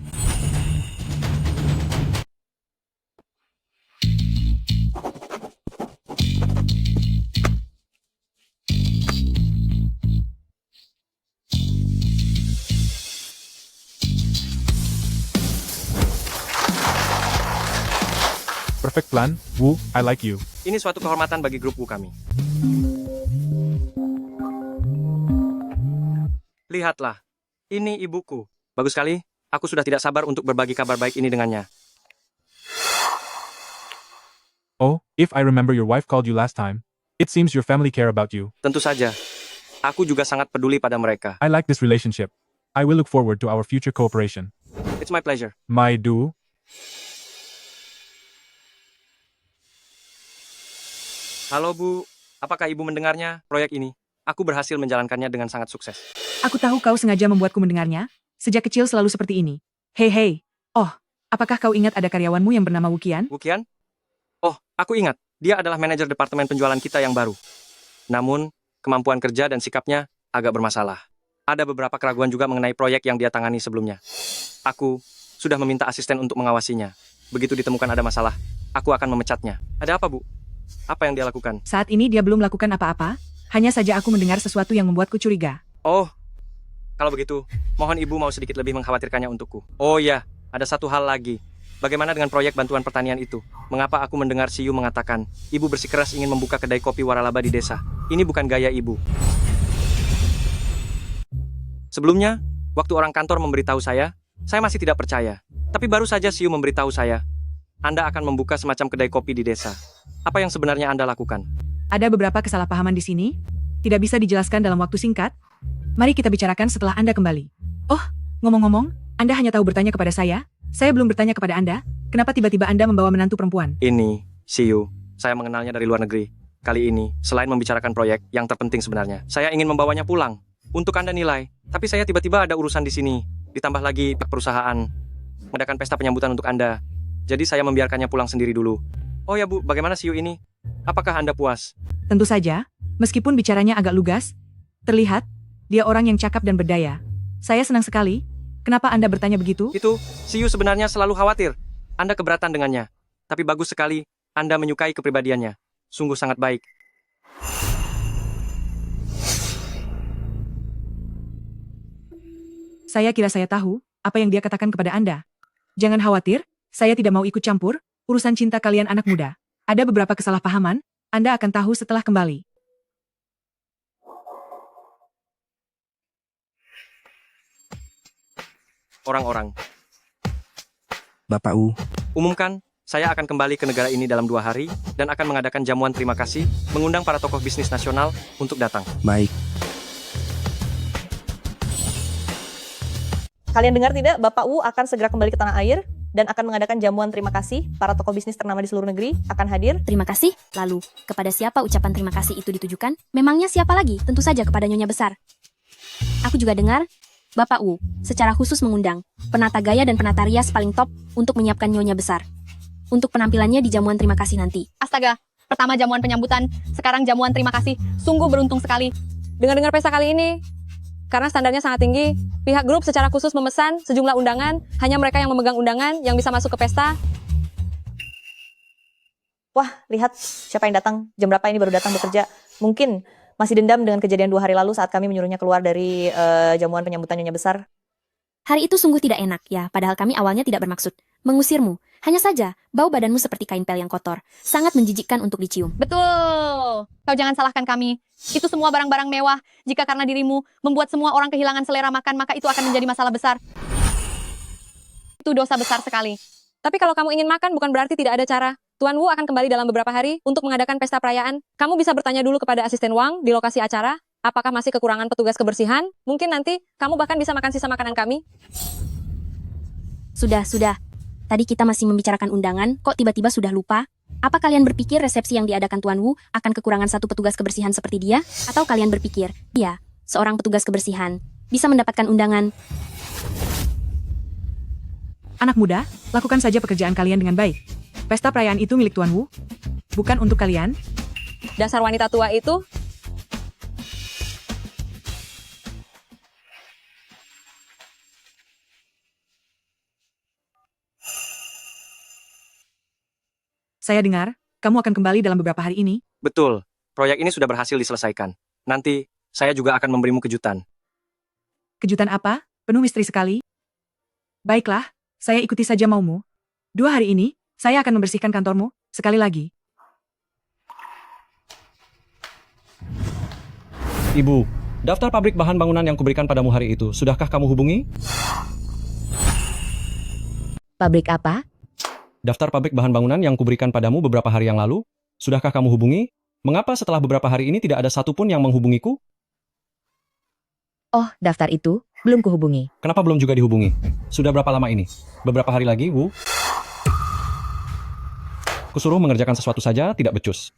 Perfect plan, Wu, I like you. Ini suatu kehormatan bagi grup Wu kami. Lihatlah, ini ibuku. Bagus sekali, aku sudah tidak sabar untuk berbagi kabar baik ini dengannya. Oh, if I remember your wife called you last time. It seems your family care about you. Tentu saja, aku juga sangat peduli pada mereka. I like this relationship. I will look forward to our future cooperation. It's my pleasure. My do. Halo Bu, apakah Ibu mendengarnya, proyek ini? Aku berhasil menjalankannya dengan sangat sukses. Aku tahu kau sengaja membuatku mendengarnya. Sejak kecil selalu seperti ini. Hei. Oh, apakah kau ingat ada karyawanmu yang bernama Wukian? Wukian? Oh, aku ingat. Dia adalah manajer departemen penjualan kita yang baru. Namun, kemampuan kerja dan sikapnya agak bermasalah. Ada beberapa keraguan juga mengenai proyek yang dia tangani sebelumnya. Aku sudah meminta asisten untuk mengawasinya. Begitu ditemukan ada masalah, aku akan memecatnya. Ada apa, Bu? Apa yang dia lakukan? Saat ini dia belum melakukan apa-apa, hanya saja aku mendengar sesuatu yang membuatku curiga. Oh, kalau begitu, mohon Ibu mau sedikit lebih mengkhawatirkannya untukku. Oh ya, ada satu hal lagi. Bagaimana dengan proyek bantuan pertanian itu? Mengapa aku mendengar Siyu mengatakan, Ibu bersikeras ingin membuka kedai kopi waralaba di desa? Ini bukan gaya Ibu. Sebelumnya, waktu orang kantor memberitahu saya masih tidak percaya. Tapi baru saja Siyu memberitahu saya, Anda akan membuka semacam kedai kopi di desa. Apa yang sebenarnya Anda lakukan? Ada beberapa kesalahpahaman di sini. Tidak bisa dijelaskan dalam waktu singkat. Mari kita bicarakan setelah Anda kembali. Oh, ngomong-ngomong, Anda hanya tahu bertanya kepada saya? Saya belum bertanya kepada Anda, kenapa tiba-tiba Anda membawa menantu perempuan? Ini, Siyu. Saya mengenalnya dari luar negeri. Kali ini, selain membicarakan proyek yang terpenting sebenarnya, saya ingin membawanya pulang. Untuk Anda nilai. Tapi saya tiba-tiba ada urusan di sini. Ditambah lagi perusahaan mengadakan pesta penyambutan untuk Anda. Jadi saya membiarkannya pulang sendiri dulu. Oh ya Bu, bagaimana Siyu ini? Apakah Anda puas? Tentu saja, meskipun bicaranya agak lugas, terlihat, dia orang yang cakap dan berdaya. Saya senang sekali. Kenapa Anda bertanya begitu? Itu, Siyu sebenarnya selalu khawatir. Anda keberatan dengannya. Tapi bagus sekali, Anda menyukai kepribadiannya. Sungguh sangat baik. Saya kira saya tahu apa yang dia katakan kepada Anda. Jangan khawatir, saya tidak mau ikut campur urusan cinta kalian anak muda. Ada beberapa kesalahpahaman, Anda akan tahu setelah kembali. Orang-orang. Bapak Wu. Umumkan, saya akan kembali ke negara ini dalam 2 hari dan akan mengadakan jamuan terima kasih, mengundang para tokoh bisnis nasional untuk datang. Baik. Kalian dengar tidak? Bapak Wu akan segera kembali ke tanah air dan akan mengadakan jamuan terima kasih. Para tokoh bisnis ternama di seluruh negeri akan hadir. Terima kasih. Lalu, kepada siapa ucapan terima kasih itu ditujukan? Memangnya siapa lagi? Tentu saja kepada Nyonya Besar. Aku juga dengar, Bapak Wu secara khusus mengundang penata gaya dan penata rias paling top untuk menyiapkan Nyonya Besar untuk penampilannya di jamuan terima kasih nanti. Astaga, pertama jamuan penyambutan, sekarang jamuan terima kasih. Sungguh beruntung sekali. Dengar-dengar pesta kali ini, karena standarnya sangat tinggi, pihak grup secara khusus memesan sejumlah undangan, hanya mereka yang memegang undangan yang bisa masuk ke pesta. Wah, lihat siapa yang datang, jam berapa ini baru datang bekerja. Mungkin masih dendam dengan kejadian 2 hari lalu saat kami menyuruhnya keluar dari jamuan penyambutan Nyonya Besar. Hari itu sungguh tidak enak ya, padahal kami awalnya tidak bermaksud mengusirmu. Hanya saja, bau badanmu seperti kain pel yang kotor, sangat menjijikkan untuk dicium. Betul. Kau jangan salahkan kami. Itu semua barang-barang mewah. Jika karena dirimu membuat semua orang kehilangan selera makan, maka itu akan menjadi masalah besar. Itu dosa besar sekali. Tapi kalau kamu ingin makan, bukan berarti tidak ada cara. Tuan Wu akan kembali dalam beberapa hari untuk mengadakan pesta perayaan. Kamu bisa bertanya dulu kepada asisten Wang di lokasi acara, apakah masih kekurangan petugas kebersihan? Mungkin nanti kamu bahkan bisa makan sisa makanan kami. Sudah. Tadi kita masih membicarakan undangan, kok tiba-tiba sudah lupa? Apa kalian berpikir resepsi yang diadakan Tuan Wu akan kekurangan satu petugas kebersihan seperti dia? Atau kalian berpikir, dia, seorang petugas kebersihan, bisa mendapatkan undangan? Anak muda, lakukan saja pekerjaan kalian dengan baik. Pesta perayaan itu milik Tuan Wu, bukan untuk kalian. Dasar wanita tua itu. Saya dengar, kamu akan kembali dalam beberapa hari ini. Betul, proyek ini sudah berhasil diselesaikan. Nanti, saya juga akan memberimu kejutan. Kejutan apa? Penuh misteri sekali. Baiklah, saya ikuti saja maumu. 2 hari ini, saya akan membersihkan kantormu, sekali lagi. Ibu, daftar pabrik bahan bangunan yang kuberikan padamu hari itu, sudahkah kamu hubungi? Pabrik apa? Daftar pabrik bahan bangunan yang kuberikan padamu beberapa hari yang lalu, sudahkah kamu hubungi? Mengapa setelah beberapa hari ini tidak ada satupun yang menghubungiku? Oh, daftar itu belum kuhubungi. Kenapa belum juga dihubungi? Sudah berapa lama ini? Beberapa hari lagi, Wu. Kusuruh mengerjakan sesuatu saja, tidak becus.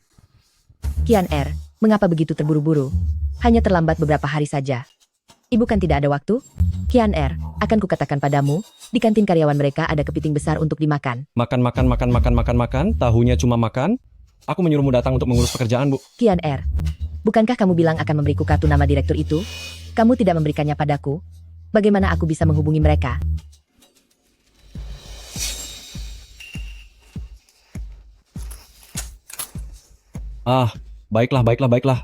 Kian R, mengapa begitu terburu-buru? Hanya terlambat beberapa hari saja. Ibu kan tidak ada waktu? Kian R, akan kukatakan padamu, di kantin karyawan mereka ada kepiting besar untuk dimakan. Makan, tahunya cuma makan. Aku menyuruhmu datang untuk mengurus pekerjaan, Bu. Kian R, bukankah kamu bilang akan memberiku kartu nama direktur itu? Kamu tidak memberikannya padaku? Bagaimana aku bisa menghubungi mereka? Ah, baiklah.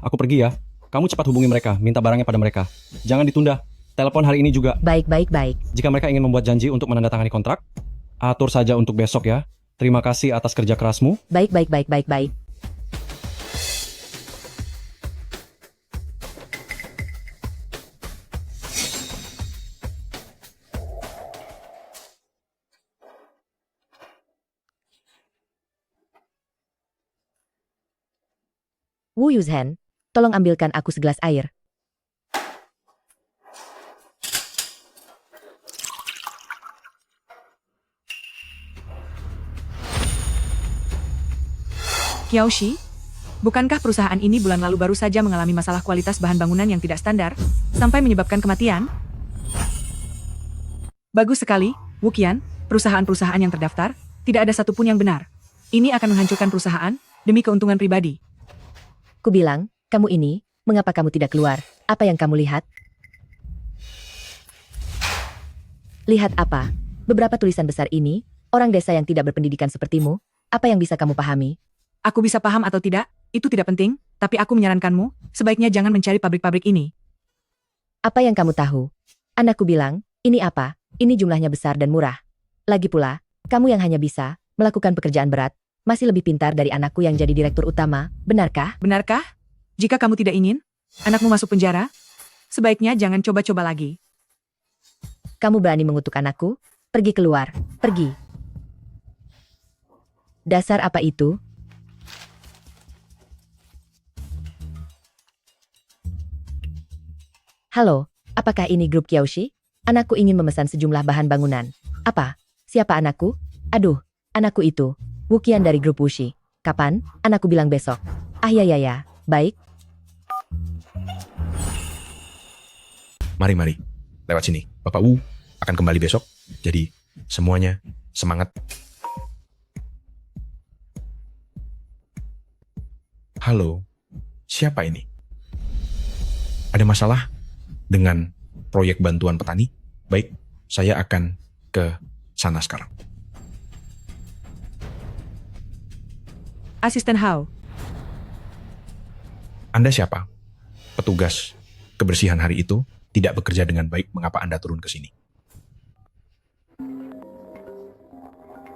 Aku pergi ya. Kamu cepat hubungi mereka, minta barangnya pada mereka. Jangan ditunda. Telepon hari ini juga. Baik. Jika mereka ingin membuat janji untuk menandatangani kontrak, atur saja untuk besok ya. Terima kasih atas kerja kerasmu. Baik. Wu Yuzhen, tolong ambilkan aku segelas air. Qiaoshi, bukankah perusahaan ini bulan lalu baru saja mengalami masalah kualitas bahan bangunan yang tidak standar, sampai menyebabkan kematian? Bagus sekali, Wu Qian, perusahaan-perusahaan yang terdaftar, tidak ada satupun yang benar. Ini akan menghancurkan perusahaan, demi keuntungan pribadi. Kubilang, kamu ini, mengapa kamu tidak keluar? Apa yang kamu lihat? Lihat apa? Beberapa tulisan besar ini, orang desa yang tidak berpendidikan sepertimu, apa yang bisa kamu pahami? Aku bisa paham atau tidak, itu tidak penting, tapi aku menyarankanmu, sebaiknya jangan mencari pabrik-pabrik ini. Apa yang kamu tahu? Anakku bilang, ini apa? Ini jumlahnya besar dan murah. Lagi pula, kamu yang hanya bisa melakukan pekerjaan berat, masih lebih pintar dari anakku yang jadi direktur utama, benarkah? Benarkah? Jika kamu tidak ingin, anakmu masuk penjara, sebaiknya jangan coba-coba lagi. Kamu berani mengutuk anakku? Pergi keluar, pergi. Dasar apa itu? Halo, apakah ini grup Qiaoshi? Anakku ingin memesan sejumlah bahan bangunan. Apa? Siapa anakku? Aduh, anakku itu. Wu Qian dari grup Wuxi. Kapan? Anakku bilang besok. Ah ya, baik. Mari. Lewat sini. Bapak Wu akan kembali besok. Jadi, semuanya semangat. Halo, siapa ini? Ada masalah dengan proyek bantuan petani? Baik, saya akan ke sana sekarang. Asisten Hao. Anda siapa? Petugas kebersihan hari itu tidak bekerja dengan baik. Mengapa Anda turun ke sini?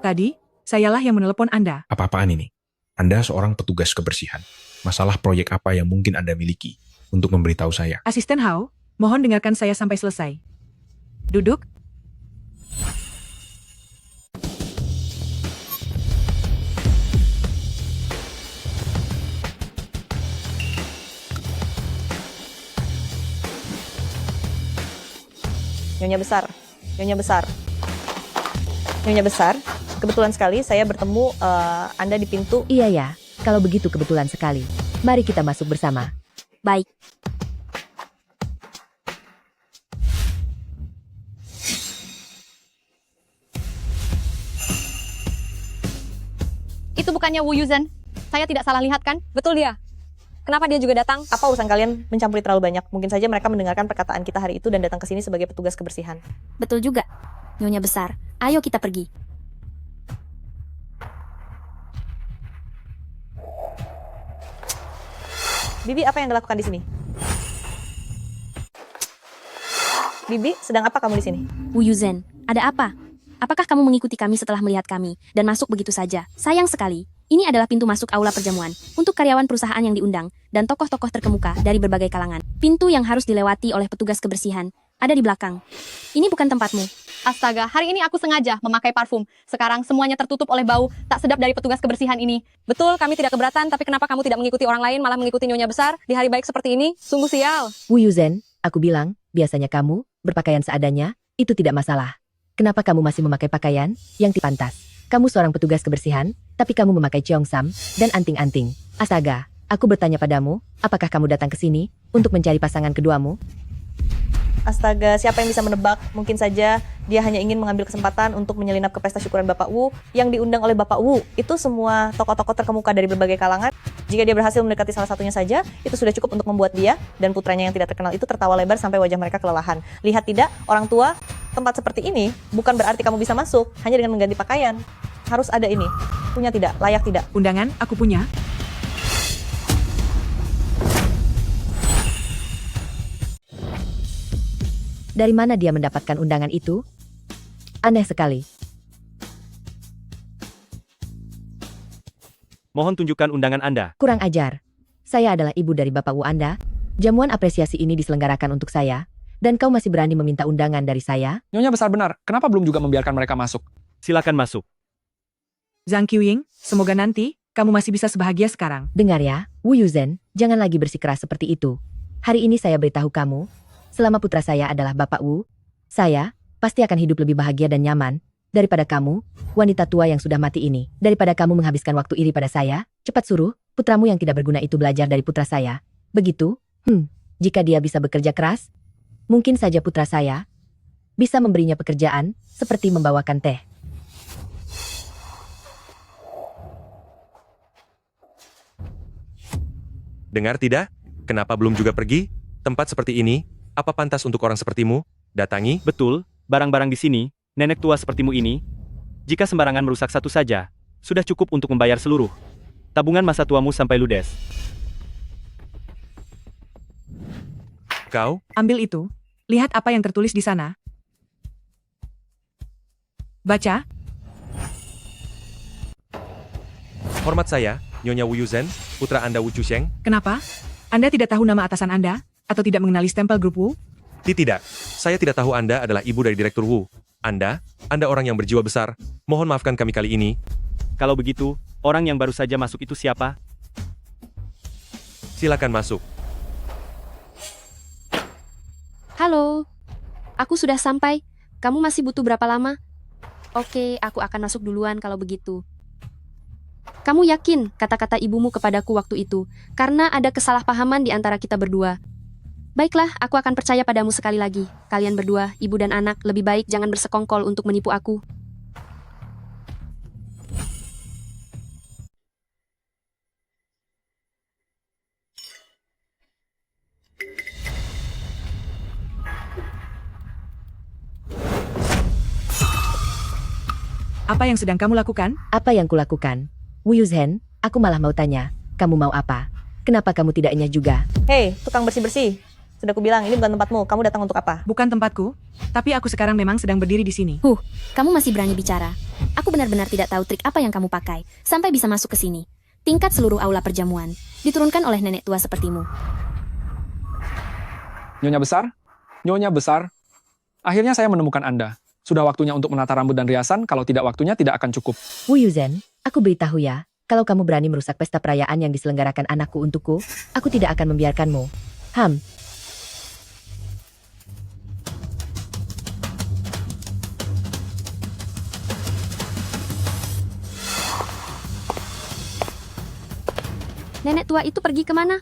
Tadi, sayalah yang menelepon Anda. Apa-apaan ini? Anda seorang petugas kebersihan. Masalah proyek apa yang mungkin Anda miliki untuk memberitahu saya? Asisten Hao, mohon dengarkan saya sampai selesai. Duduk. Nyonya besar, kebetulan sekali saya bertemu Anda di pintu. Iya ya, kalau begitu kebetulan sekali. Mari kita masuk bersama. Baik. Itu bukannya Wu Yuzhen. Saya tidak salah lihat kan? Betul dia. Kenapa dia juga datang? Apa urusan kalian mencampuri terlalu banyak? Mungkin saja mereka mendengarkan perkataan kita hari itu dan datang ke sini sebagai petugas kebersihan. Betul juga. Nyonya besar, ayo kita pergi. Bibi, apa yang dilakukan di sini? Bibi, sedang apa kamu di sini? Wu Yuzhen, ada apa? Apakah kamu mengikuti kami setelah melihat kami dan masuk begitu saja? Sayang sekali. Ini adalah pintu masuk aula perjamuan untuk karyawan perusahaan yang diundang dan tokoh-tokoh terkemuka dari berbagai kalangan. Pintu yang harus dilewati oleh petugas kebersihan ada di belakang. Ini bukan tempatmu. Astaga, hari ini aku sengaja memakai parfum. Sekarang semuanya tertutup oleh bau tak sedap dari petugas kebersihan ini. Betul, kami tidak keberatan, tapi kenapa kamu tidak mengikuti orang lain, malah mengikuti nyonya besar di hari baik seperti ini? Sungguh sial. Wu Yuzhen, aku bilang, biasanya kamu berpakaian seadanya, itu tidak masalah. Kenapa kamu masih memakai pakaian yang tidak pantas? Kamu seorang petugas kebersihan, tapi kamu memakai cheongsam dan anting-anting. Astaga, aku bertanya padamu, apakah kamu datang ke sini untuk mencari pasangan keduamu? Astaga, siapa yang bisa menebak? Mungkin saja dia hanya ingin mengambil kesempatan untuk menyelinap ke pesta syukuran Bapak Wu yang diundang oleh Bapak Wu. Itu semua tokoh-tokoh terkemuka dari berbagai kalangan. Jika dia berhasil mendekati salah satunya saja, itu sudah cukup untuk membuat dia dan putranya yang tidak terkenal itu tertawa lebar sampai wajah mereka kelelahan. Lihat tidak, orang tua, tempat seperti ini bukan berarti kamu bisa masuk hanya dengan mengganti pakaian. Harus ada ini. Punya tidak? Layak tidak? Undangan, aku punya. Dari mana dia mendapatkan undangan itu? Aneh sekali. Mohon tunjukkan undangan Anda. Kurang ajar. Saya adalah ibu dari Bapak Wu Anda. Jamuan apresiasi ini diselenggarakan untuk saya, dan kau masih berani meminta undangan dari saya? Nyonya besar benar, kenapa belum juga membiarkan mereka masuk? Silakan masuk. Zhang Qiuying, semoga nanti kamu masih bisa sebahagia sekarang. Dengar ya, Wu Yuzhen, jangan lagi bersikeras seperti itu. Hari ini saya beritahu kamu, selama putra saya adalah Bapak Wu, saya pasti akan hidup lebih bahagia dan nyaman daripada kamu, wanita tua yang sudah mati ini. Daripada kamu menghabiskan waktu iri pada saya, cepat suruh putramu yang tidak berguna itu belajar dari putra saya. Begitu? Jika dia bisa bekerja keras, mungkin saja putra saya bisa memberinya pekerjaan seperti membawakan teh. Dengar tidak? Kenapa belum juga pergi? Tempat seperti ini, apa pantas untuk orang sepertimu datangi? Betul, barang-barang di sini, nenek tua sepertimu ini, jika sembarangan merusak satu saja, sudah cukup untuk membayar seluruh tabungan masa tuamu sampai ludes. Kau? Ambil itu. Lihat apa yang tertulis di sana. Baca. Hormat saya, Nyonya Wu Yuzhen, putra Anda Wu Chusheng. Kenapa? Anda tidak tahu nama atasan Anda? Atau tidak mengenali stempel grup Wu? Tidak, saya tidak tahu Anda adalah ibu dari Direktur Wu. Anda orang yang berjiwa besar. Mohon maafkan kami kali ini. Kalau begitu, orang yang baru saja masuk itu siapa? Silakan masuk. Halo, aku sudah sampai. Kamu masih butuh berapa lama? Oke, aku akan masuk duluan kalau begitu. Kamu yakin kata-kata ibumu kepadaku waktu itu, karena ada kesalahpahaman di antara kita berdua. Baiklah, aku akan percaya padamu sekali lagi. Kalian berdua, ibu dan anak, lebih baik jangan bersekongkol untuk menipu aku. Apa yang sedang kamu lakukan? Apa yang kulakukan? Wu Yuzhen, aku malah mau tanya, kamu mau apa? Kenapa kamu tidak enyah juga? Hei, tukang bersih-bersih. Sudah aku bilang, ini bukan tempatmu. Kamu datang untuk apa? Bukan tempatku, tapi aku sekarang memang sedang berdiri di sini. Kamu masih berani bicara. Aku benar-benar tidak tahu trik apa yang kamu pakai, sampai bisa masuk ke sini. Tingkat seluruh aula perjamuan, diturunkan oleh nenek tua sepertimu. Nyonya besar? Nyonya besar? Akhirnya saya menemukan Anda. Sudah waktunya untuk menata rambut dan riasan, kalau tidak waktunya tidak akan cukup. Wu Yuzhen, aku beritahu ya, kalau kamu berani merusak pesta perayaan yang diselenggarakan anakku untukku, aku tidak akan membiarkanmu. Nenek tua itu pergi kemana?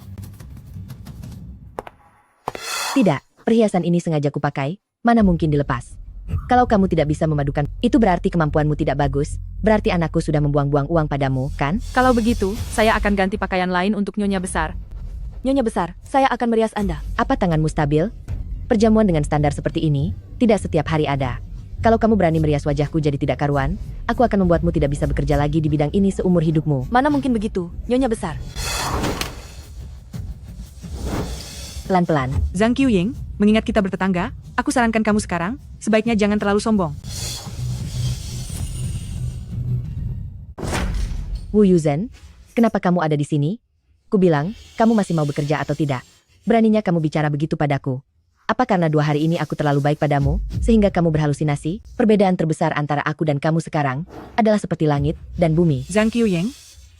Tidak, perhiasan ini sengaja kupakai, mana mungkin dilepas. Kalau kamu tidak bisa memadukan, itu berarti kemampuanmu tidak bagus, berarti anakku sudah membuang-buang uang padamu, kan? Kalau begitu, saya akan ganti pakaian lain untuk Nyonya Besar. Nyonya Besar, saya akan merias Anda. Apa tanganmu stabil? Perjamuan dengan standar seperti ini, tidak setiap hari ada. Kalau kamu berani merias wajahku jadi tidak karuan, aku akan membuatmu tidak bisa bekerja lagi di bidang ini seumur hidupmu. Mana mungkin begitu, Nyonya Besar? Pelan-pelan. Zhang Qiuying, mengingat kita bertetangga, aku sarankan kamu sekarang, sebaiknya jangan terlalu sombong. Wu Yuzhen, kenapa kamu ada di sini? Ku bilang, kamu masih mau bekerja atau tidak? Beraninya kamu bicara begitu padaku. Apa karena 2 hari ini aku terlalu baik padamu, sehingga kamu berhalusinasi? Perbedaan terbesar antara aku dan kamu sekarang adalah seperti langit dan bumi. Zhang Qiuying,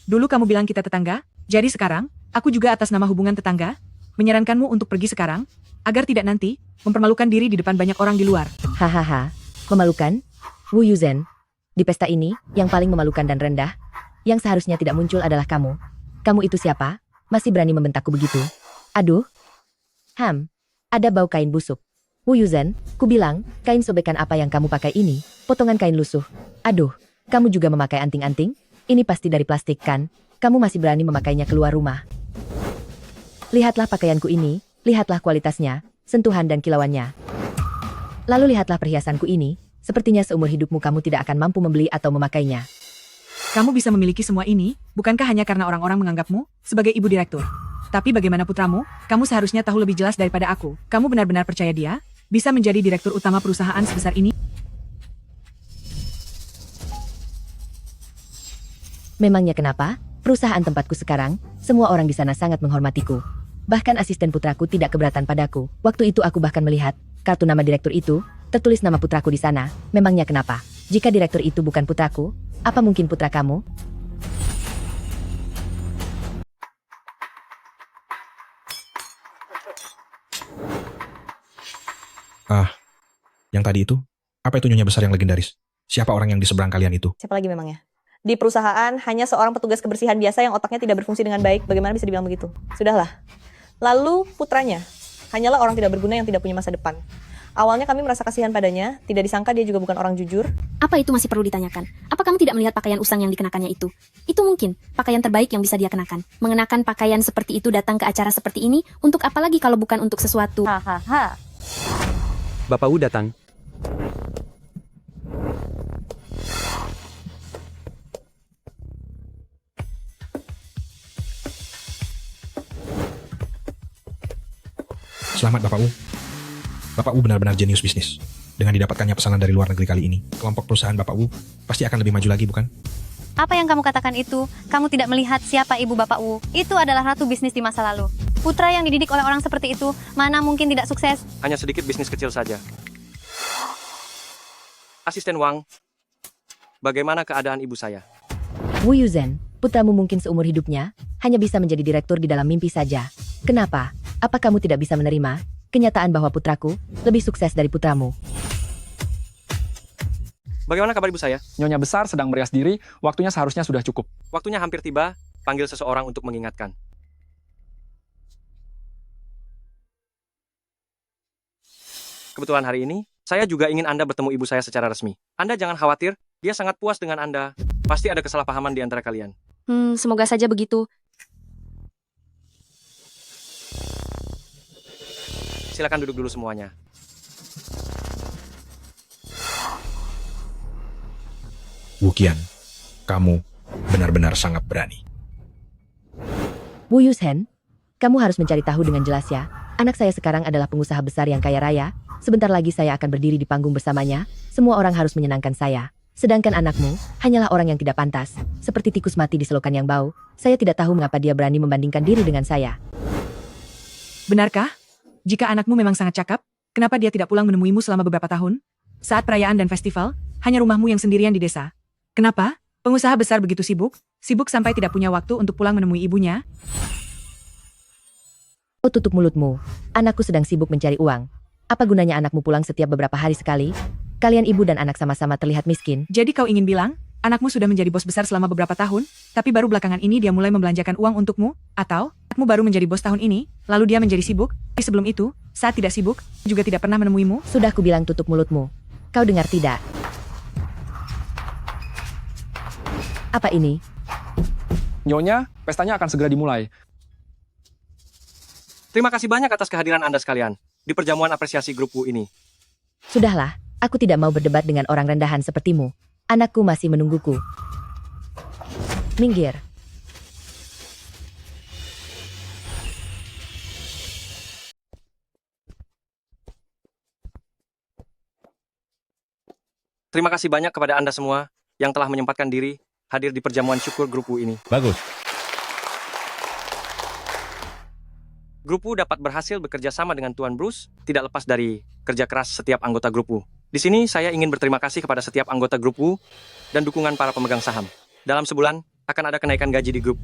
dulu kamu bilang kita tetangga, jadi sekarang, aku juga atas nama hubungan tetangga, menyarankanmu untuk pergi sekarang, agar tidak nanti, mempermalukan diri di depan banyak orang di luar. Hahaha, memalukan? Wu Yuzhen, di pesta ini, yang paling memalukan dan rendah, yang seharusnya tidak muncul adalah kamu. Kamu itu siapa? Masih berani membentakku begitu? Aduh. Ada bau kain busuk. Wu Yuzhen, ku bilang, kain sobekan apa yang kamu pakai ini? Potongan kain lusuh. Aduh, kamu juga memakai anting-anting? Ini pasti dari plastik kan? Kamu masih berani memakainya keluar rumah. Lihatlah pakaianku ini, lihatlah kualitasnya, sentuhan dan kilauannya. Lalu lihatlah perhiasanku ini, sepertinya seumur hidupmu kamu tidak akan mampu membeli atau memakainya. Kamu bisa memiliki semua ini, bukankah hanya karena orang-orang menganggapmu sebagai ibu direktur? Tapi bagaimana putramu? Kamu seharusnya tahu lebih jelas daripada aku. Kamu benar-benar percaya dia bisa menjadi direktur utama perusahaan sebesar ini? Memangnya kenapa? Perusahaan tempatku sekarang, semua orang di sana sangat menghormatiku. Bahkan asisten putraku tidak keberatan padaku. Waktu itu aku bahkan melihat kartu nama direktur itu, tertulis nama putraku di sana. Memangnya kenapa? Jika direktur itu bukan putraku, apa mungkin putra kamu? Yang tadi itu? Apa itu nyonya besar yang legendaris? Siapa orang yang di seberang kalian itu? Siapa lagi memangnya? Di perusahaan hanya seorang petugas kebersihan biasa yang otaknya tidak berfungsi dengan baik. Bagaimana bisa dibilang begitu? Sudahlah. Lalu putranya, hanyalah orang tidak berguna yang tidak punya masa depan. Awalnya kami merasa kasihan padanya, tidak disangka dia juga bukan orang jujur. Apa itu masih perlu ditanyakan? Apa kamu tidak melihat pakaian usang yang dikenakannya itu? Itu mungkin pakaian terbaik yang bisa dia kenakan. Mengenakan pakaian seperti itu datang ke acara seperti ini, untuk apa lagi kalau bukan untuk sesuatu? Hahaha. Bapak Wu datang. Selamat Bapak Wu. Bapak Wu benar-benar jenius bisnis. Dengan didapatkannya pesanan dari luar negeri kali ini, kelompok perusahaan Bapak Wu pasti akan lebih maju lagi, bukan? Apa yang kamu katakan itu? Kamu tidak melihat siapa ibu Bapak Wu. Itu adalah ratu bisnis di masa lalu. Putra yang dididik oleh orang seperti itu, mana mungkin tidak sukses? Hanya sedikit bisnis kecil saja. Asisten Wang, bagaimana keadaan ibu saya? Wu Yuzhen, putramu mungkin seumur hidupnya hanya bisa menjadi direktur di dalam mimpi saja. Kenapa? Apa kamu tidak bisa menerima kenyataan bahwa putraku lebih sukses dari putramu? Bagaimana kabar ibu saya? Nyonya besar sedang merias diri, waktunya seharusnya sudah cukup. Waktunya hampir tiba, panggil seseorang untuk mengingatkan. Kebetulan hari ini, saya juga ingin Anda bertemu ibu saya secara resmi. Anda jangan khawatir, dia sangat puas dengan Anda. Pasti ada kesalahpahaman di antara kalian. Semoga saja begitu. Silakan duduk dulu semuanya. Wu Qian, kamu benar-benar sangat berani. Wu Yuzhen, kamu harus mencari tahu dengan jelas ya. Anak saya sekarang adalah pengusaha besar yang kaya raya. Sebentar lagi saya akan berdiri di panggung bersamanya. Semua orang harus menyenangkan saya. Sedangkan anakmu hanyalah orang yang tidak pantas. Seperti tikus mati di selokan yang bau. Saya tidak tahu mengapa dia berani membandingkan diri dengan saya. Benarkah? Jika anakmu memang sangat cakap, kenapa dia tidak pulang menemuimu selama beberapa tahun? Saat perayaan dan festival, hanya rumahmu yang sendirian di desa. Kenapa? Pengusaha besar begitu sibuk? Sibuk sampai tidak punya waktu untuk pulang menemui ibunya? Oh, tutup mulutmu. Anakku sedang sibuk mencari uang. Apa gunanya anakmu pulang setiap beberapa hari sekali? Kalian ibu dan anak sama-sama terlihat miskin. Jadi kau ingin bilang, anakmu sudah menjadi bos besar selama beberapa tahun, tapi baru belakangan ini dia mulai membelanjakan uang untukmu? Atau, anakmu baru menjadi bos tahun ini, lalu dia menjadi sibuk, tapi sebelum itu, saat tidak sibuk, juga tidak pernah menemuimu? Sudah kubilang tutup mulutmu. Kau dengar tidak? Apa ini? Nyonya, pestanya akan segera dimulai. Terima kasih banyak atas kehadiran Anda sekalian di perjamuan apresiasi grupku ini. Sudahlah, aku tidak mau berdebat dengan orang rendahan sepertimu. Anakku masih menungguku. Minggir. Terima kasih banyak kepada Anda semua yang telah menyempatkan diri hadir di perjamuan syukur grup U ini. Bagus. Grup U dapat berhasil bekerja sama dengan Tuan Bruce, tidak lepas dari kerja keras setiap anggota grup U. Di sini saya ingin berterima kasih kepada setiap anggota grup U dan dukungan para pemegang saham. Dalam sebulan, akan ada kenaikan gaji di grup.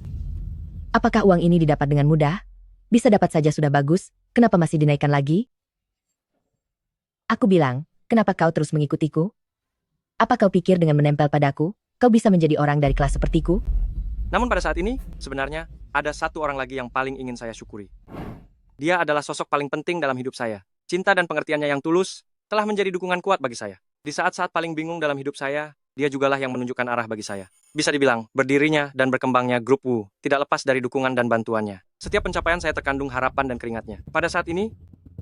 Apakah uang ini didapat dengan mudah? Bisa dapat saja sudah bagus, kenapa masih dinaikkan lagi? Aku bilang, kenapa kau terus mengikutiku? Apa kau pikir dengan menempel padaku, kau bisa menjadi orang dari kelas sepertiku? Namun pada saat ini, sebenarnya, ada satu orang lagi yang paling ingin saya syukuri. Dia adalah sosok paling penting dalam hidup saya. Cinta dan pengertiannya yang tulus telah menjadi dukungan kuat bagi saya. Di saat-saat paling bingung dalam hidup saya, dia jugalah yang menunjukkan arah bagi saya. Bisa dibilang, berdirinya dan berkembangnya grup U tidak lepas dari dukungan dan bantuannya. Setiap pencapaian saya terkandung harapan dan keringatnya. Pada saat ini,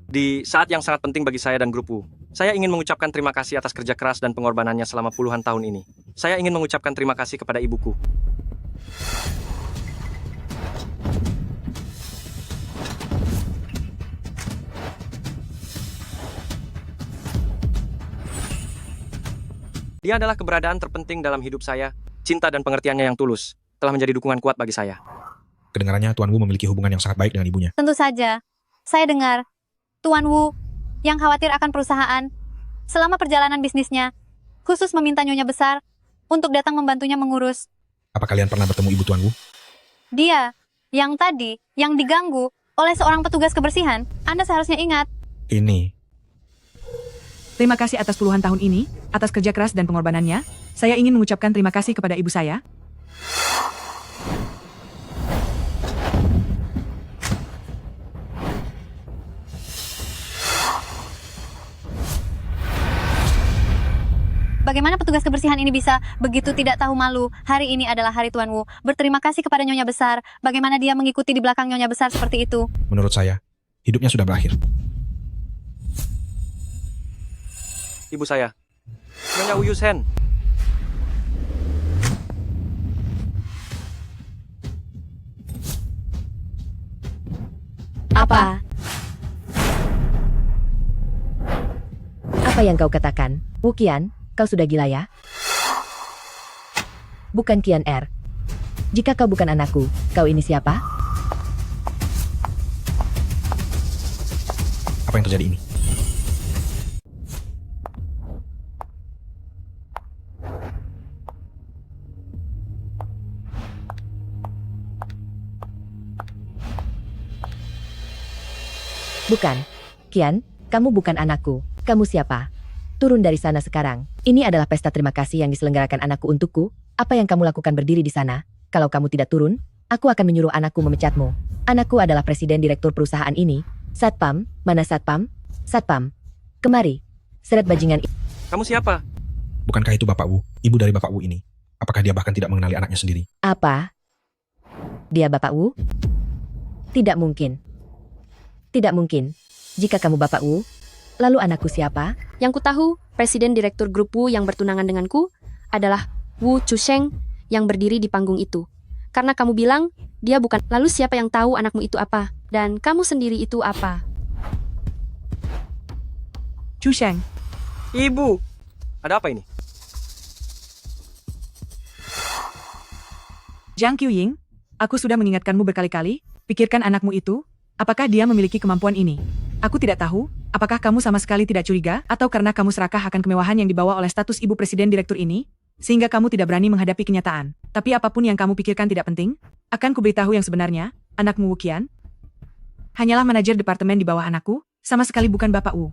di saat yang sangat penting bagi saya dan grup U, saya ingin mengucapkan terima kasih atas kerja keras dan pengorbanannya selama puluhan tahun ini. Saya ingin mengucapkan terima kasih kepada ibuku. Dia adalah keberadaan terpenting dalam hidup saya. Cinta dan pengertiannya yang tulus telah menjadi dukungan kuat bagi saya. Kedengarannya Tuan Wu memiliki hubungan yang sangat baik dengan ibunya. Tentu saja. Saya dengar Tuan Wu yang khawatir akan perusahaan selama perjalanan bisnisnya, khusus meminta Nyonya Besar untuk datang membantunya mengurus. Apa kalian pernah bertemu ibu Tuan Wu? Dia yang tadi yang diganggu oleh seorang petugas kebersihan. Anda seharusnya ingat. Ini. Terima kasih atas puluhan tahun ini, atas kerja keras dan pengorbanannya. Saya ingin mengucapkan terima kasih kepada ibu saya. Bagaimana petugas kebersihan ini bisa begitu tidak tahu malu? Hari ini adalah hari Tuan Wu. Berterima kasih kepada Nyonya Besar. Bagaimana dia mengikuti di belakang Nyonya Besar seperti itu? Menurut saya, hidupnya sudah berakhir. Ibu saya, Nyonya Wu Yusen. Apa? Apa yang kau katakan? Wu Qian, kau sudah gila ya? Bukan Qian Er. Jika kau bukan anakku, kau ini siapa? Apa yang terjadi ini? Bukan. Qian, kamu bukan anakku. Kamu siapa? Turun dari sana sekarang. Ini adalah pesta terima kasih yang diselenggarakan anakku untukku. Apa yang kamu lakukan berdiri di sana? Kalau kamu tidak turun, aku akan menyuruh anakku memecatmu. Anakku adalah presiden direktur perusahaan ini. Satpam, mana Satpam? Satpam, kemari. Seret bajingan. Kamu siapa? Bukankah itu Bapak Wu, ibu dari Bapak Wu ini? Apakah dia bahkan tidak mengenali anaknya sendiri? Apa? Dia Bapak Wu? Tidak mungkin. Tidak mungkin. Jika kamu Bapak Wu, lalu anakku siapa? Yang ku tahu, presiden direktur grup Wu yang bertunangan denganku adalah Wu Chusheng yang berdiri di panggung itu. Karena kamu bilang, dia bukan. Lalu siapa yang tahu anakmu itu apa? Dan kamu sendiri itu apa? Chusheng. Ibu. Ada apa ini? Zhang Qiuying, aku sudah mengingatkanmu berkali-kali, pikirkan anakmu itu, apakah dia memiliki kemampuan ini? Aku tidak tahu, apakah kamu sama sekali tidak curiga, atau karena kamu serakah akan kemewahan yang dibawa oleh status ibu presiden direktur ini, sehingga kamu tidak berani menghadapi kenyataan. Tapi apapun yang kamu pikirkan tidak penting, akan kuberitahu yang sebenarnya, anakmu Wu Qian hanyalah manajer departemen di bawah anakku, sama sekali bukan Bapak Wu.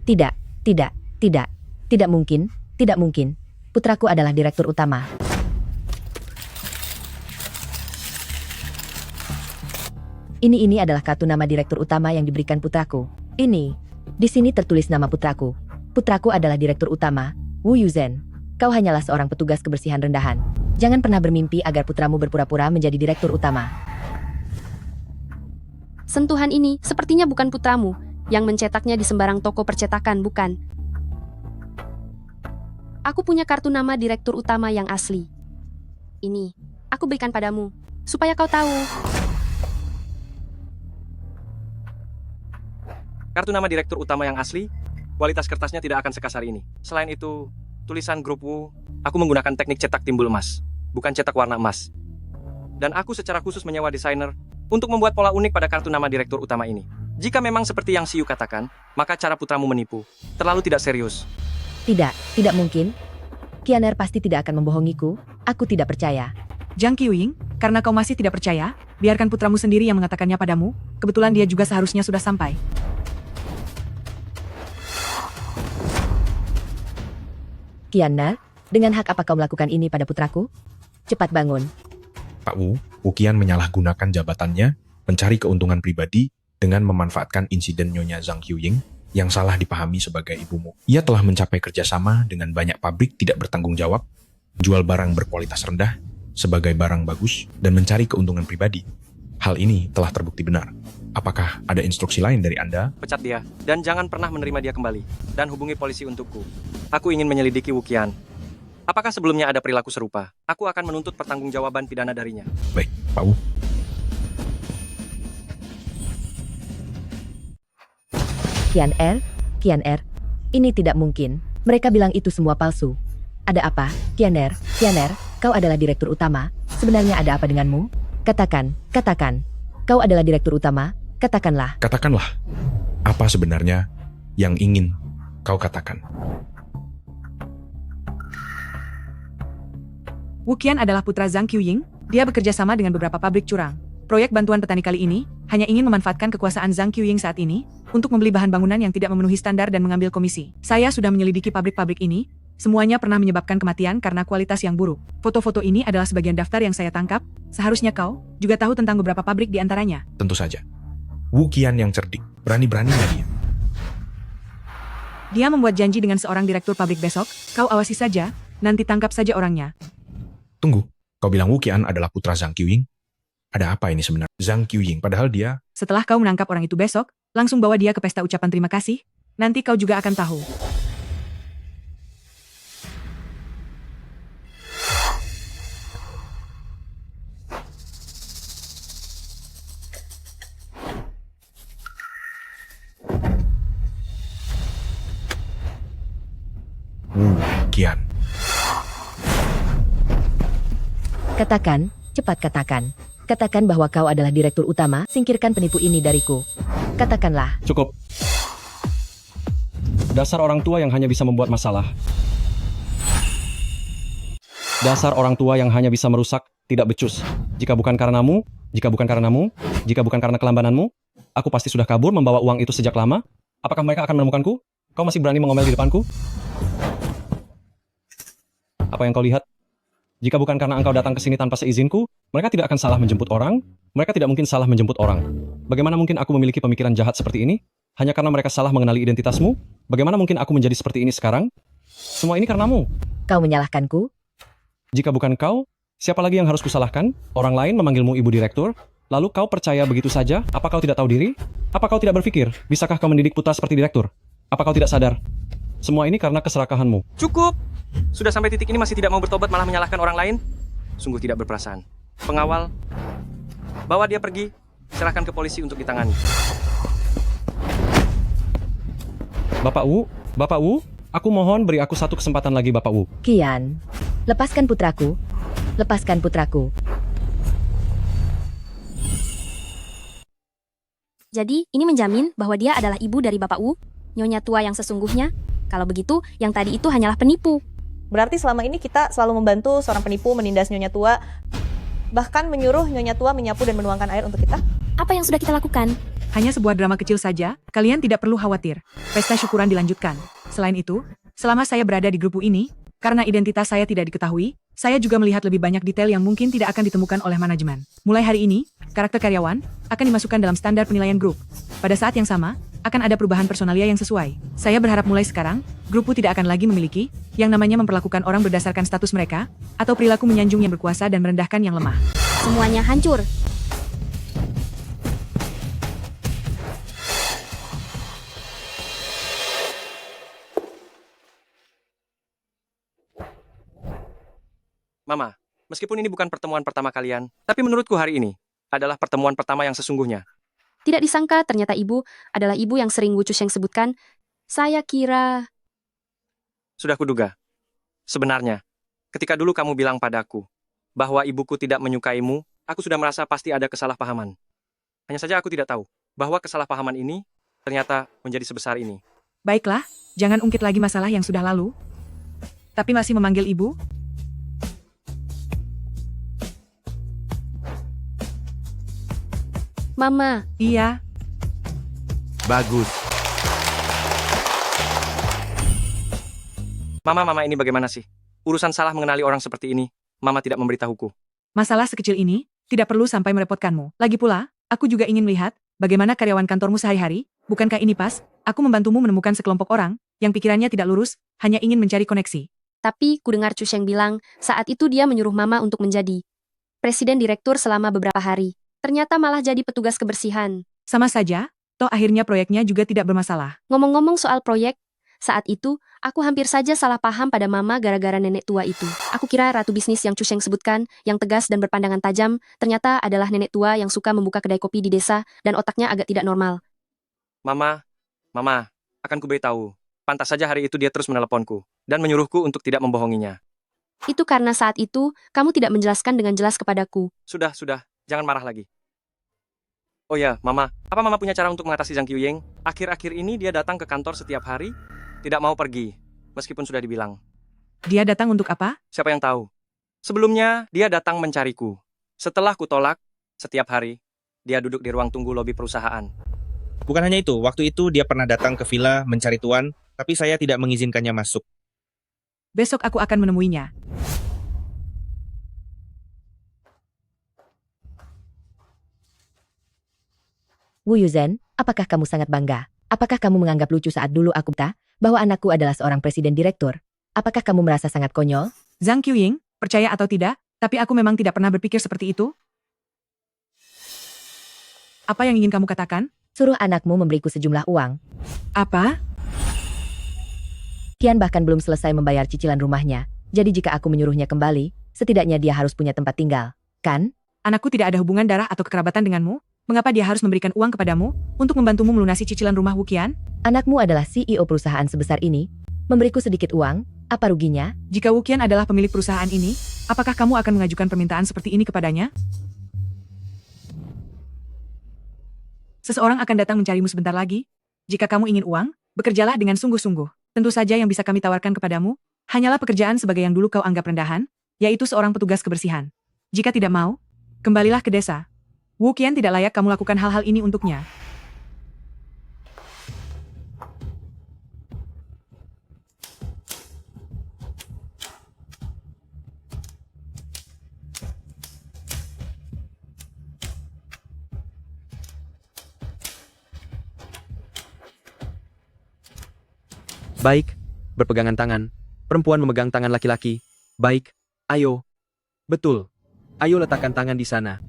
Tidak, tidak, tidak. Tidak mungkin, tidak mungkin. Putraku adalah direktur utama. Ini adalah kartu nama direktur utama yang diberikan putraku. Ini. Di sini tertulis nama putraku. Putraku adalah direktur utama, Wu Yuzhen. Kau hanyalah seorang petugas kebersihan rendahan. Jangan pernah bermimpi agar putramu berpura-pura menjadi direktur utama. Sentuhan ini sepertinya bukan putramu, yang mencetaknya di sembarang toko percetakan, bukan? Aku punya kartu nama direktur utama yang asli. Ini, aku berikan padamu, supaya kau tahu. Kartu nama direktur utama yang asli, kualitas kertasnya tidak akan sekasar ini. Selain itu, tulisan grup Wu, aku menggunakan teknik cetak timbul emas, bukan cetak warna emas. Dan aku secara khusus menyewa desainer untuk membuat pola unik pada kartu nama direktur utama ini. Jika memang seperti yang Siyu katakan, maka cara putramu menipu terlalu tidak serius. Tidak mungkin. Kianer pasti tidak akan membohongiku. Aku tidak percaya. Zhang Qiuying, karena kau masih tidak percaya, biarkan putramu sendiri yang mengatakannya padamu. Kebetulan dia juga seharusnya sudah sampai. Kianer, dengan hak apa kau melakukan ini pada putraku? Cepat bangun. Pak Wu, Wuqian menyalahgunakan jabatannya, mencari keuntungan pribadi dengan memanfaatkan insiden Nyonya Zhang Qiuying yang salah dipahami sebagai ibumu. Ia telah mencapai kerjasama dengan banyak pabrik tidak bertanggung jawab, jual barang berkualitas rendah sebagai barang bagus, dan mencari keuntungan pribadi. Hal ini telah terbukti benar. Apakah ada instruksi lain dari Anda? Pecat dia, dan jangan pernah menerima dia kembali. Dan hubungi polisi untukku. Aku ingin menyelidiki Wuqian. Apakah sebelumnya ada perilaku serupa? Aku akan menuntut pertanggungjawaban pidana darinya. Baik, Pak Wu. Kianer, ini tidak mungkin. Mereka bilang itu semua palsu. Ada apa? Kianer, kau adalah direktur utama. Sebenarnya ada apa denganmu? Katakan. Kau adalah direktur utama. Katakanlah. Katakanlah, apa sebenarnya yang ingin kau katakan? Wuqian adalah putra Zhang Qiuying. Dia bekerja sama dengan beberapa pabrik curang. Proyek bantuan petani kali ini hanya ingin memanfaatkan kekuasaan Zhang Qiuying saat ini untuk membeli bahan bangunan yang tidak memenuhi standar dan mengambil komisi. Saya sudah menyelidiki pabrik-pabrik ini. Semuanya pernah menyebabkan kematian karena kualitas yang buruk. Foto-foto ini adalah sebagian daftar yang saya tangkap. Seharusnya kau juga tahu tentang beberapa pabrik di antaranya. Tentu saja. Wuqian yang cerdik, berani-beraninya dia. Dia membuat janji dengan seorang direktur pabrik besok. Kau awasi saja, nanti tangkap saja orangnya. Tunggu, kau bilang Wuqian adalah putra Zhang Qiuying? Ada apa ini sebenarnya? Zhang Qiuying, padahal dia... Setelah kau menangkap orang itu besok, langsung bawa dia ke pesta ucapan terima kasih. Nanti kau juga akan tahu. Wuqian. Katakan, cepat katakan. Katakan bahwa kau adalah direktur utama, singkirkan penipu ini dariku. Katakanlah. Cukup. Dasar orang tua yang hanya bisa membuat masalah. Dasar orang tua yang hanya bisa merusak, tidak becus. Jika bukan karenamu, jika bukan karena kelambananmu, aku pasti sudah kabur membawa uang itu sejak lama. Apakah mereka akan menemukanku? Kau masih berani mengomel di depanku? Apa yang kau lihat? Jika bukan karena engkau datang ke sini tanpa seizinku, mereka tidak akan salah menjemput orang. Mereka tidak mungkin salah menjemput orang. Bagaimana mungkin aku memiliki pemikiran jahat seperti ini? Hanya karena mereka salah mengenali identitasmu? Bagaimana mungkin aku menjadi seperti ini sekarang? Semua ini karenamu. Kau menyalahkanku? Jika bukan kau, siapa lagi yang harus kusalahkan? Orang lain memanggilmu ibu direktur? Lalu kau percaya begitu saja? Apa kau tidak tahu diri? Apa kau tidak berpikir? Bisakah kau mendidik putra seperti direktur? Apa kau tidak sadar? Semua ini karena keserakahanmu. Cukup! Sudah sampai titik ini masih tidak mau bertobat malah menyalahkan orang lain? Sungguh tidak berperasaan. Pengawal, bawa dia pergi, serahkan ke polisi untuk ditangani. Bapak Wu, aku mohon beri aku satu kesempatan lagi Bapak Wu. Kian, lepaskan putraku. Lepaskan putraku. Jadi, ini menjamin bahwa dia adalah ibu dari Bapak Wu, nyonya tua yang sesungguhnya. Kalau begitu, yang tadi itu hanyalah penipu. Berarti selama ini kita selalu membantu seorang penipu menindas nyonya tua, bahkan menyuruh nyonya tua menyapu dan menuangkan air untuk kita? Apa yang sudah kita lakukan? Hanya sebuah drama kecil saja, kalian tidak perlu khawatir. Pesta syukuran dilanjutkan. Selain itu, selama saya berada di grup ini, karena identitas saya tidak diketahui, saya juga melihat lebih banyak detail yang mungkin tidak akan ditemukan oleh manajemen. Mulai hari ini, karakter karyawan akan dimasukkan dalam standar penilaian grup. Pada saat yang sama, akan ada perubahan personalia yang sesuai. Saya berharap mulai sekarang, grupku tidak akan lagi memiliki yang namanya memperlakukan orang berdasarkan status mereka, atau perilaku menyanjung yang berkuasa dan merendahkan yang lemah. Semuanya hancur. Mama, meskipun ini bukan pertemuan pertama kalian, tapi menurutku hari ini adalah pertemuan pertama yang sesungguhnya. Tidak disangka ternyata ibu adalah ibu yang sering Wu Chusheng sebutkan. Saya kira... Sudah kuduga. Sebenarnya, ketika dulu kamu bilang padaku bahwa ibuku tidak menyukaimu, aku sudah merasa pasti ada kesalahpahaman. Hanya saja aku tidak tahu bahwa kesalahpahaman ini ternyata menjadi sebesar ini. Baiklah, jangan ungkit lagi masalah yang sudah lalu. Tapi masih memanggil ibu? Mama. Iya. Bagus. Mama ini bagaimana sih? Urusan salah mengenali orang seperti ini, Mama tidak memberitahuku. Masalah sekecil ini tidak perlu sampai merepotkanmu. Lagi pula, aku juga ingin melihat bagaimana karyawan kantormu sehari-hari. Bukankah ini pas? Aku membantumu menemukan sekelompok orang yang pikirannya tidak lurus, hanya ingin mencari koneksi. Tapi kudengar Chu Sheng bilang, saat itu dia menyuruh Mama untuk menjadi presiden direktur selama beberapa hari. Ternyata malah jadi petugas kebersihan. Sama saja, toh akhirnya proyeknya juga tidak bermasalah. Ngomong-ngomong soal proyek, saat itu, aku hampir saja salah paham pada Mama gara-gara nenek tua itu. Aku kira ratu bisnis yang Chu Sheng sebutkan, yang tegas dan berpandangan tajam, ternyata adalah nenek tua yang suka membuka kedai kopi di desa, dan otaknya agak tidak normal. Mama, akan kuberitahu. Pantas saja hari itu dia terus meneleponku dan menyuruhku untuk tidak membohonginya. Itu karena saat itu, kamu tidak menjelaskan dengan jelas kepadaku. Sudah, jangan marah lagi. Oh ya, Mama, apa Mama punya cara untuk mengatasi Zhang Qiuying? Akhir-akhir ini dia datang ke kantor setiap hari, tidak mau pergi, meskipun sudah dibilang. Dia datang untuk apa? Siapa yang tahu? Sebelumnya, dia datang mencariku. Setelah kutolak, setiap hari, dia duduk di ruang tunggu lobi perusahaan. Bukan hanya itu, waktu itu dia pernah datang ke villa mencari tuan, tapi saya tidak mengizinkannya masuk. Besok aku akan menemuinya. Wu Yuzhen, apakah kamu sangat bangga? Apakah kamu menganggap lucu saat dulu aku tahu bahwa anakku adalah seorang presiden direktur? Apakah kamu merasa sangat konyol? Zhang Qiuying, percaya atau tidak, tapi aku memang tidak pernah berpikir seperti itu. Apa yang ingin kamu katakan? Suruh anakmu memberiku sejumlah uang. Apa? Tian bahkan belum selesai membayar cicilan rumahnya. Jadi jika aku menyuruhnya kembali, setidaknya dia harus punya tempat tinggal. Kan? Anakku tidak ada hubungan darah atau kekerabatan denganmu. Mengapa dia harus memberikan uang kepadamu untuk membantumu melunasi cicilan rumah Wu Qian? Anakmu adalah CEO perusahaan sebesar ini. Memberiku sedikit uang, apa ruginya? Jika Wu Qian adalah pemilik perusahaan ini, apakah kamu akan mengajukan permintaan seperti ini kepadanya? Seseorang akan datang mencarimu sebentar lagi. Jika kamu ingin uang, bekerjalah dengan sungguh-sungguh. Tentu saja yang bisa kami tawarkan kepadamu, hanyalah pekerjaan sebagai yang dulu kau anggap rendahan, yaitu seorang petugas kebersihan. Jika tidak mau, kembalilah ke desa. Wu Qian tidak layak kamu lakukan hal-hal ini untuknya. Baik, berpegangan tangan. Perempuan memegang tangan laki-laki. Baik, ayo. Betul. Ayo letakkan tangan di sana.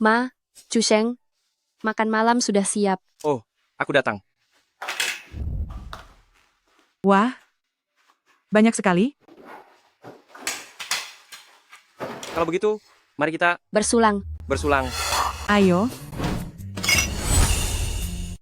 Ma, Chu Sheng, makan malam sudah siap. Oh, aku datang. Wah, banyak sekali. Kalau begitu, mari kita bersulang. Bersulang. Ayo.